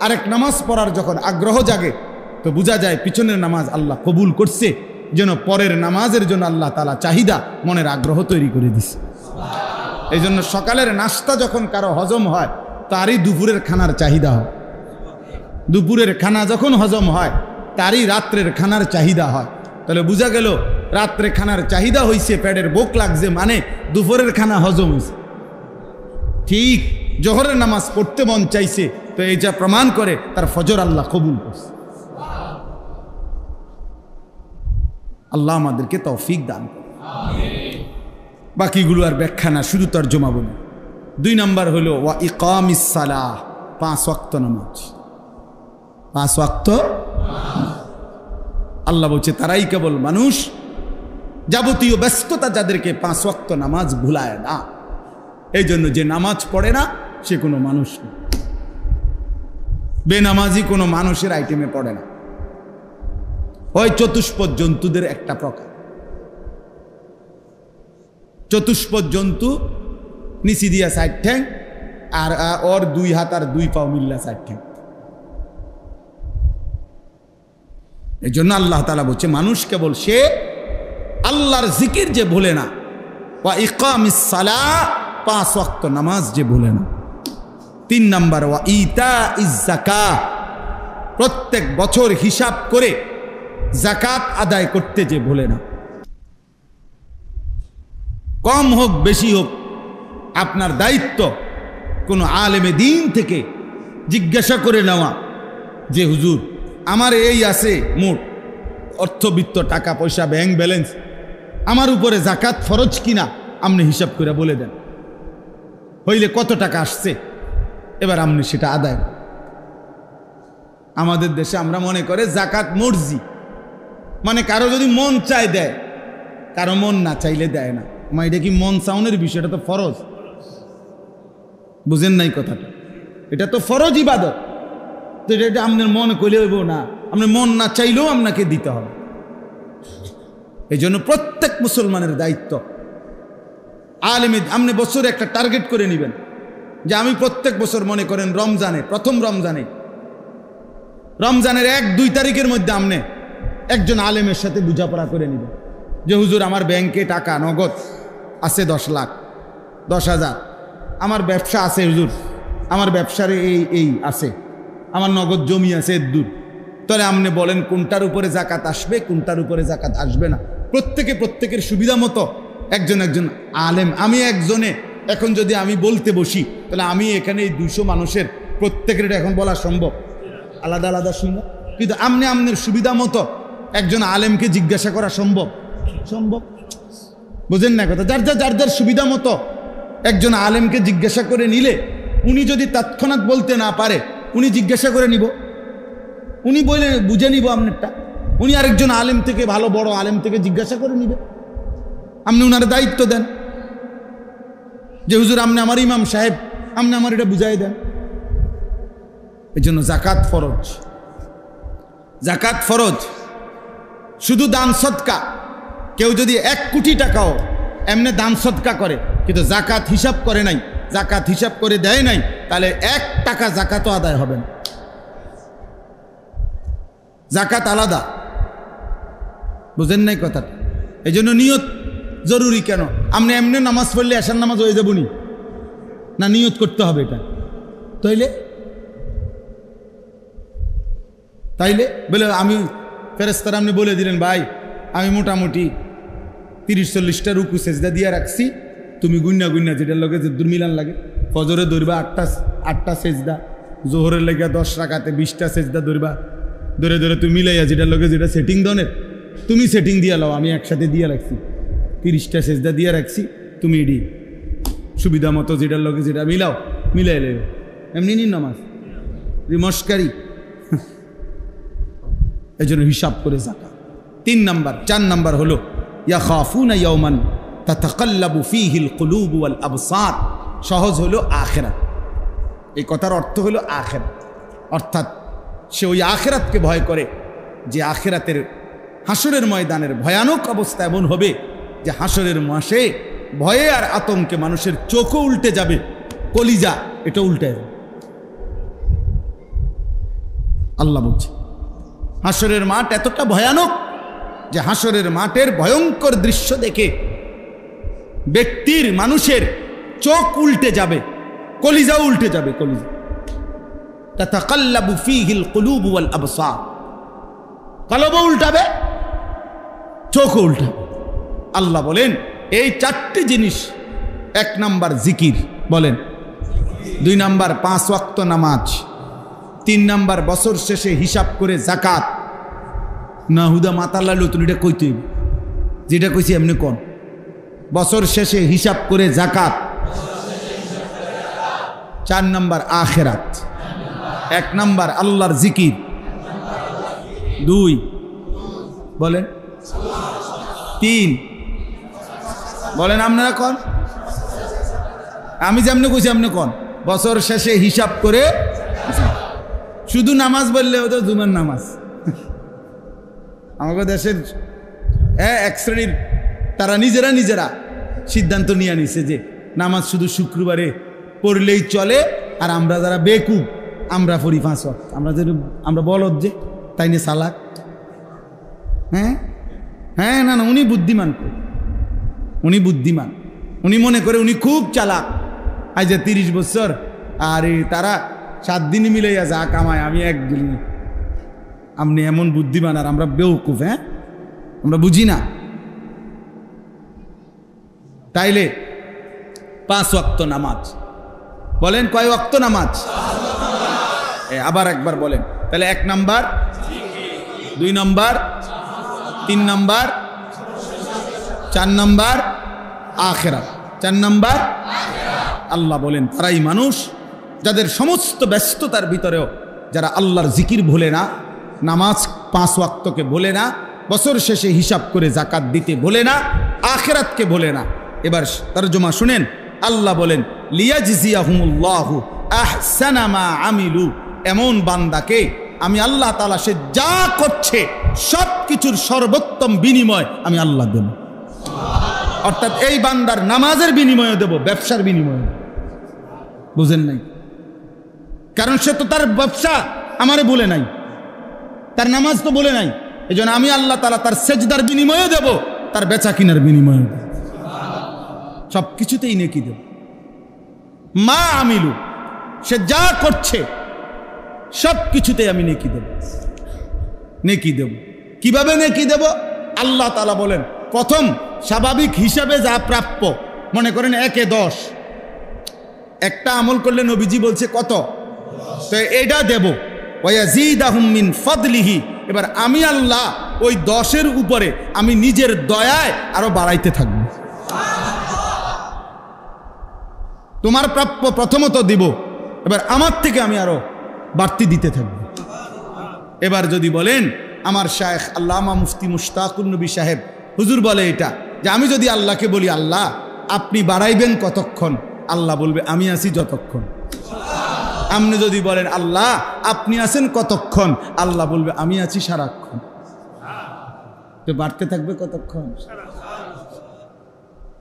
আরেক নামাজ পড়ার যখন আগ্রহ জাগে তো বোঝা যায় পিছনের নামাজ আল্লাহ কবুল করছে, যেন পরের নামাজের জন্য আল্লাহ তাআলা চাহিদা, মনের আগ্রহ তৈরি করে দিছে। এই জন্য সকালের নাস্তা যখন কারো হজম হয়, তারই দুপুরের খানার চাহিদা হয়। দুপুরের খানা যখন হজম হয়, তারই রাত্রের খানার চাহিদা হয়। তাহলে বোঝা গেল রাত্রে খানার চাহিদা হইছে, পেটের ভোক লাগছে, মানে দুপুরের খানা হজম হয়েছে। ঠিক জোহরের নামাজ পড়তে মন চাইছে, তো এই যা প্রমাণ করে তার ফজর আল্লাহ কবুল করছে। আল্লাহ আমাদেরকে তৌফিক দান করে। বাকিগুলো আর ব্যাখ্যা না, শুধু তর্জমা বলি। 2 নাম্বার হলো ওয়া ইকামিস সালাহ, 5 ওয়াক্ত নামাজ। 5 ওয়াক্ত আল্লাহ বলছে তারাই কেবল মানুষ, যাবতীয় ব্যস্ততা যাদেরকে 5 ওয়াক্ত নামাজ ভুলায় না। এই জন্য যে নামাজ পড়ে না সে কোনো মানুষ না। বেনামাজি কোনো মানুষের আইটেমে পড়ে না। ওই চতুষ্পদ জন্তুদের একটা প্রকার। চতুষ্পদ জন্তু নিচি দিয়া 4 ঠ্যাং, আর ওর 2 হাত আর 2 পাও মিল্লা 4 ঠ্যাং। এই জন্য আল্লাহ তাআলা বলছে মানুষ কেবল সে আল্লাহর জিকির যে ভুলে না, ওয়া ইকামিস সালাহ, 5 ওয়াক্ত নামাজ যে ভুলে না। 3 নাম্বার ওয়া ইতাইজ যাকাত, প্রত্যেক বছর হিসাব করে যাকাত আদায় করতে যে ভুলে না। কম হোক বেশি হোক, আপনার দায়িত্ব কোনো আলেমে দ্বীন থেকে জিজ্ঞাসা করে নেওয়া যে হুজুর আমার এই আছে মোট অর্থবিত্ত, টাকা পয়সা, ব্যাংক ব্যালেন্স, আমার উপরে যাকাত ফরজ কিনা আপনি হিসাব করে বলে দেন। হইলে কত টাকা আসছে, এবার আপনি সেটা আদায়। আমাদের দেশে আমরা মনে করে যাকাত মর্জি, মানে কারো যদি মন চায় দেয়, কারো মন না চাইলে দেয় না। এটা কি মন চাউনের বিষয়? এটা তো ফরজ। বুঝেন নাই কথাটা? এটা তো ফরজ ইবাদত। তো এটা আপনার মন কইলে হইব না, আপনার মন না চাইলেও আপনাকে দিতে হবে। এই জন্য প্রত্যেক মুসলমানের দায়িত্ব, আলেমে আপনি বছরে একটা টার্গেট করে নেবেন যে আমি প্রত্যেক বছর, মনে করেন রমজানে, প্রথম রমজানের 1-2 তারিখের মধ্যে আপনি একজন আলেমের সাথে বোঝাপড়া করে নেবেন যে হুজুর আমার ব্যাংকে টাকা নগদ আছে 10 লাখ, 10,000, আমার ব্যবসা আছে হুজুর, আমার ব্যবসার এই আছে, আমার নগদ জমি আছে দূর। তাহলে আপনি বলেন কোনটার উপরে যাকাত আসবে, কোনটার উপরে যাকাত আসবে না। প্রত্যেকের সুবিধা মতো একজন আলেম। আমি একজনে এখন যদি আমি বলতে বসি, তাহলে আমি এখানে এই 200 মানুষের প্রত্যেকের এখন বলা সম্ভব, আলাদা আলাদা শুনবো। কিন্তু আপনার সুবিধা মতো একজন আলেমকে জিজ্ঞাসা করা সম্ভব? বুঝেন না কথা? যার সুবিধা মতো একজন আলেমকে জিজ্ঞাসা করে নিলে, উনি যদি তৎক্ষণাৎ বলতে না পারে, উনি জিজ্ঞাসা করে নিব, উনি বলে বুঝে নিব আপনারটা। উনি আরেকজন আলেম থেকে, ভালো বড় আলেম থেকে জিজ্ঞাসা করে নিবে। আপনি উনার দায়িত্ব দেন যে হুজুর আপনি আমার ইমাম সাহেব, আপনি আমার এটা বুঝাই দেন। এই জন্য যাকাত ফরজ। যাকাত ফরজ। শুধু দান সদকা, কেউ যদি 1 কোটি টাকাও এমনি দান সদকা করে কিন্তু যাকাত হিসাব করে নাই, যাকাত হিসাব করে দেয় নাই, তাহলে 1 টাকা যাকাতও আদায় হবে না। যাকাত আলাদা। বুঝেন নাই কথাটা? এই জন্য নিয়ত জরুরি। কেন? আপনি এমনি নামাজ পড়লে এশার নামাজ হয়ে যাবনি না, নিয়ত করতে হবে এটা। তাইলে বলে আমি ফেরেশতারা আপনি বলে দিলেন ভাই আমি মোটামুটি 30-40টা রুকু সেজদা দিয়ে রাখছি, তুমি গুন্না যেটার লগে যে দুর্মিলান লাগে, ফজরে ধরবা 8টা সেজদা, জোহরের লেগে 10 রাকাতে 20টা সেজদা ধরবা, ধরে তুমি মিলাইয়া যেটার লগে যেটা সেটিং দনের তুমি সেটিং দিয়ে লাও, আমি একসাথে দিয়ে রাখছি 30টা সেজদা দিয়ে রাখছি, তুমি এডি সুবিধা মতো যেটার লগে যেটা মিলাই লেবে। এমনি নিন নামাজ মস্কারি। এই জন্য হিসাব করে যাকাত। 3 নাম্বার। 4 নাম্বার হলো ইয়াখাফুনা ইয়াওমান তাতাকাল্লাবু ফীহিল কুলুবু ওয়াল আবসার। সহজ হলো আখিরাত। এই কথার অর্থ হলো আখিরাত, অর্থাৎ সে ওই আখিরাতকে ভয় করে যে আখিরাতের হাসরের ময়দানের ভয়ানক অবস্থা এমন হবে যে হাসরের মাসে ভয়ে আর আতঙ্কে মানুষের চোখও উল্টে যাবে, কলিজা এটা উল্টে যাবে। আল্লাহ বলছে হাসরের মাঠ এতটা ভয়ানক যে হাসরের মাঠের ভয়ঙ্কর দৃশ্য দেখে ব্যক্তির, মানুষের চোখ উল্টে যাবে, কলিজা উল্টে যাবে, কলিজা। তাতাকাল্লাবু ফীহিল কুলুবু ওয়াল আবসার, কলবও উল্টাবে, চোখও উল্টাবে। আল্লাহ বলেন এই চারটি জিনিস, 1 নাম্বার জিকির বলেন, 2 নাম্বার 5 ওয়াক্ত নামাজ, 3 নাম্বার বছর শেষে হিসাব করে জাকাত। না হুদা মাতাল্লা তুমি এটা কইতে, যেটা কইছি এমনি কোন, বছর শেষে হিসাব করে জাকাত। 4 নাম্বার আখিরাত, 1 নাম্বার আল্লাহর জিকির, 2 বলেন, 3 বলেন, আপনারা কোন? আমি যেমনি কইছি এমনি কোন, বছর শেষে হিসাব করে। শুধু নামাজ বললে হতো জুমার নামাজ। আমাকে দেশের এক শ্রেণীর তারা নিজেরা সিদ্ধান্ত নিয়ে নিছে যে নামাজ শুধু শুক্রবারে পড়লেই চলে, আর আমরা যারা বেকুব আমরা পড়ি 5 ওয়াক্ত। আমরা বলদ যে তাই নিয়ে সালাক। হ্যাঁ না, উনি বুদ্ধিমান, উনি বুদ্ধিমান, উনি মনে করে উনি খুব চালাক। আজ 30 বছর আর তারা 7 দিনই মিলাইয়া যা কামায়, আমি 1 দিন। আপনি এমন বুদ্ধিমান আর আমরা বেউকুফ। আমরা বুঝি না। তাইলে 5 ওয়াক্ত নামাজ বলেন, কয় ওয়াক্ত নামাজ? আবার একবার বলেন। তাহলে 1 নাম্বার, 2 নাম্বার, 3 নাম্বার, 4 নাম্বার আখিরাত, 4 নাম্বার। আল্লাহ বলেন তারাই মানুষ যাদের সমস্ত ব্যস্ততার ভিতরেও যারা আল্লাহর জিকির ভোলে না, নামাজ 5 ওয়াক্তকে ভোলে না, বছর শেষে হিসাব করে জাকাত দিতে ভোলে না, আখিরাতকে ভোলে না। এবার তরজমা শুনেন। আল্লাহ বলেন লিয়াজজিয়াহুমুল্লাহু আহসানা মা আমিলু, এমন বান্দাকে আমি আল্লাহ তাআলা সে যা করছে সব কিছুর সর্বোত্তম বিনিময় আমি আল্লাহ দেব। অর্থাৎ এই বান্দার নামাজের বিনিময়ে দেব, ব্যবসার বিনিময়ে। বুঝেন নাই? কারণ সে তো তার ব্যবসা আমারে বলে নাই, তার নামাজ তো বলে নাই। এই জন্য আমি আল্লাহ তাআলা তার সেজদার বিনিময়ে দেব, তার বেচা কিনার বিনিময়ে দেব, সব কিছুতেই নেকি দেব। মা আমিলু, সে যা করছে সব কিছুতেই আমি নেকি দেব, নেকি দেব। কিভাবে নেকি দেব? আল্লাহ তাআলা বলেন প্রথম স্বাভাবিক হিসাবে যা প্রাপ্য, মনে করেন 1 এ 10, একটা আমল করলে নবীজি বলছে কত, তো এটা দেব। ওয়ায়াজিদাহুম মিন ফাদলিহি, এবার আমি আল্লাহ ওই 10-এর উপরে আমি নিজের দয়ায় আরো বাড়াইতে থাকব। তোমার প্রাপ্য প্রথমত দিব, এবার আমার থেকে আমি আরো বাড়তি দিতে থাকব। এবার যদি বলেন আমার শায়েখ আল্লামা মুফতি মুশতাকুন নবী সাহেব হুজুর বলে এটা যে আমি যদি আল্লাহকে বলি আল্লাহ আপনি বাড়াইবেন কতক্ষণ, আল্লাহ বলবে আমি আছি যতক্ষণ। আপনি যদি বলেন আল্লাহ আপনি আছেন কতক্ষণ, আল্লাহ বলবে আমি আছি সারাক্ষণ। তো বাড়তে থাকবে কতক্ষণ?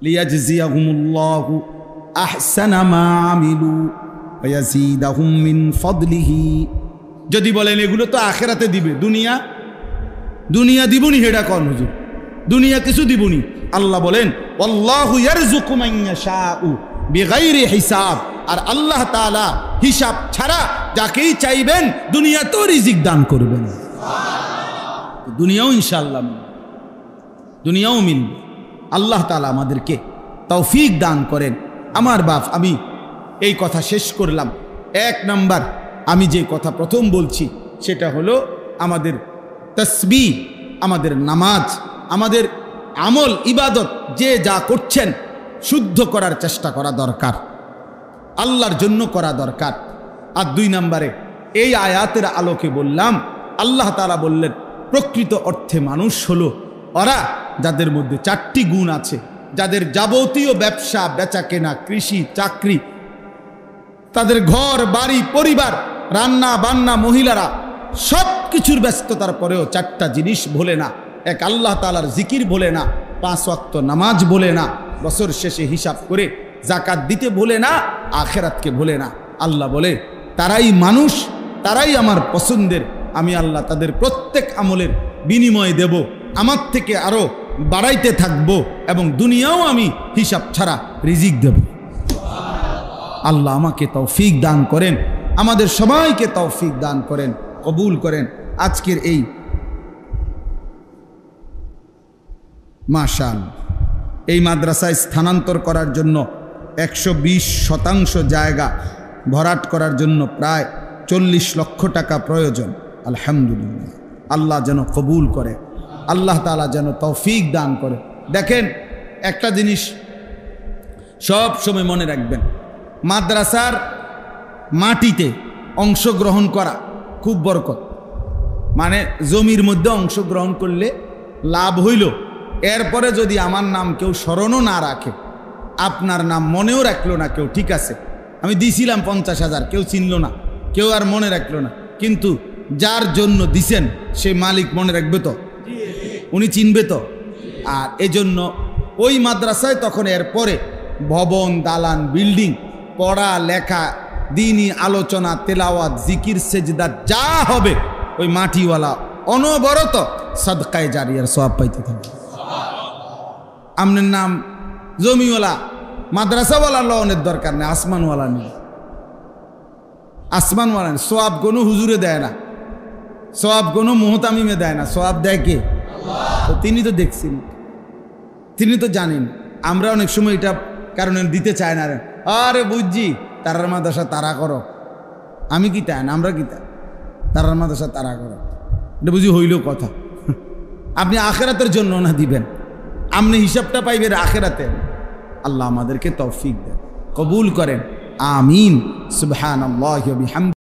লিয়াজজিয়াহুমুল্লাহু আহসানা মা আমিলু ওয়া ইয়াজিদাহুম মিন ফাদলিহি। যদি বলেন এগুলো তো আখিরাতে দিবে, দুনিয়া দিবনি, হেডা কোন হুজুর? দুনিয়া কিছু দিবনি। আল্লাহ বলেন আল্লাহু ইয়ারযুকু মান ইয়াশাউ বিগাইরি হিসাব, আর আল্লাহ তাআলা হিসাব ছাড়া যাকেই চাইবেন দুনিয়াতেও রিজিক দান করবেন। দুনিয়াও ইনশাআল্লাহ দুনিয়াও মিলবে। আল্লাহ তাআলা আমাদেরকে তৌফিক দান করেন। আমার বাপ, আমি এই কথা শেষ করলাম। 1 নাম্বার আমি যে কথা প্রথম বলছি সেটা হলো আমাদের তাসবিহ, আমাদের নামাজ, আমাদের আমল ইবাদত যে যা করছেন শুদ্ধ করার চেষ্টা করা দরকার, আল্লাহর জন্য করা দরকার। আর 2 নম্বরে এই আয়াতের আলোকে বললাম, আল্লাহ তাআলা বললেন প্রকৃত অর্থে মানুষ হলো ওরা যাদের মধ্যে 4টি গুণ আছে, যাদের যাবতীয় ব্যবসা বেচা কেনা, কৃষি, চাকরি, তাদের ঘর বাড়ি পরিবার, রান্না বান্না, মহিলারা সব কিছুর ব্যস্ততার পরেও 4টা জিনিস ভোলে না। এক, আল্লাহ তাআলার জিকির ভোলে না, 5 ওয়াক্ত নামাজ ভোলে না, বছর শেষে হিসাব করে জাকাত দিতে ভোলে না, আখিরাতকে ভোলে না। আল্লাহ বলে তারাই মানুষ, তারাই আমার পছন্দের। আমি আল্লাহ তাদের প্রত্যেক আমলের বিনিময় দেব, আমার থেকে আরো বাড়াইতে থাকব, এবং দুনিয়াও আমি হিসাব ছাড়া রিজিক দেব। আল্লাহ আমাকে তৌফিক দান করেন, আমাদের সবাইকে তৌফিক দান করেন, কবুল করেন। আজকের এই মাশাআল্লাহ এই মাদ্রাসায় স্থানান্তর করার জন্য 120% জায়গা ভরাট করার জন্য প্রায় 40 লক্ষ টাকা প্রয়োজন। আলহামদুলিল্লাহ, আল্লাহ যেন কবুল করে, আল্লাহ তাআলা যেন তৌফিক দান করে। দেখেন, একটা জিনিস সব সময় মনে রাখবেন, মাদ্রাসার মাটিতে অংশগ্রহণ করা খুব বরকত। মানে জমির মধ্যে অংশগ্রহণ করলে লাভ হইল, এরপরে যদি আমার নাম কেউ স্মরণও না রাখে, আপনার নাম মনেও রাখলো না কেউ, ঠিক আছে, আমি দিছিলাম 50,000, কেউ চিনল না, কেউ আর মনে রাখলো না, কিন্তু যার জন্য দিছেন সে মালিক মনে রাখবে তো, উনি চিনবে তো। আর এজন্য ওই মাদ্রাসায় তখন এরপরে ভবন, দালান, বিল্ডিং, পড়া লেখা, দ্বীনি আলোচনা, তেলাওয়াত, জিকির, সেজদা যা হবে ওই মাটিওয়ালা অনবরত সাদকায়ে জারিয়ার সওয়াব পাইতে থাকবে। আপনার নাম জমিওয়ালা, মাদ্রাসাওয়ালা লওনের দরকার নেই, আসমানওয়ালা নেই, আসমানওয়ালা নেই। সওয়াব কোনো হুজুরে দেয় না, সওয়াব কোনো মুহতামিমে দেয় না, সওয়াব দেয় কে? তো তিনি তো দেখছেন, তিনি তো জানেন। আমরা অনেক সময় এটা কারণে দিতে চায় না, আরে বুঝছি তারার মাদ্রাসা তারা করো, আমি কি তাই না, আমরা কি তাই, তারার মাদ্রাসা তারা করো, এটা বুঝি হইল কথা। আপনি আখিরাতের জন্য না দিবেন, আপনি হিসাবটা পাইবেন আখিরাতে। আল্লাহ আমাদেরকে তৌফিক দেন, কবুল করেন, আমিন। সুবহানাল্লাহি ওয়া বিহামদিহি।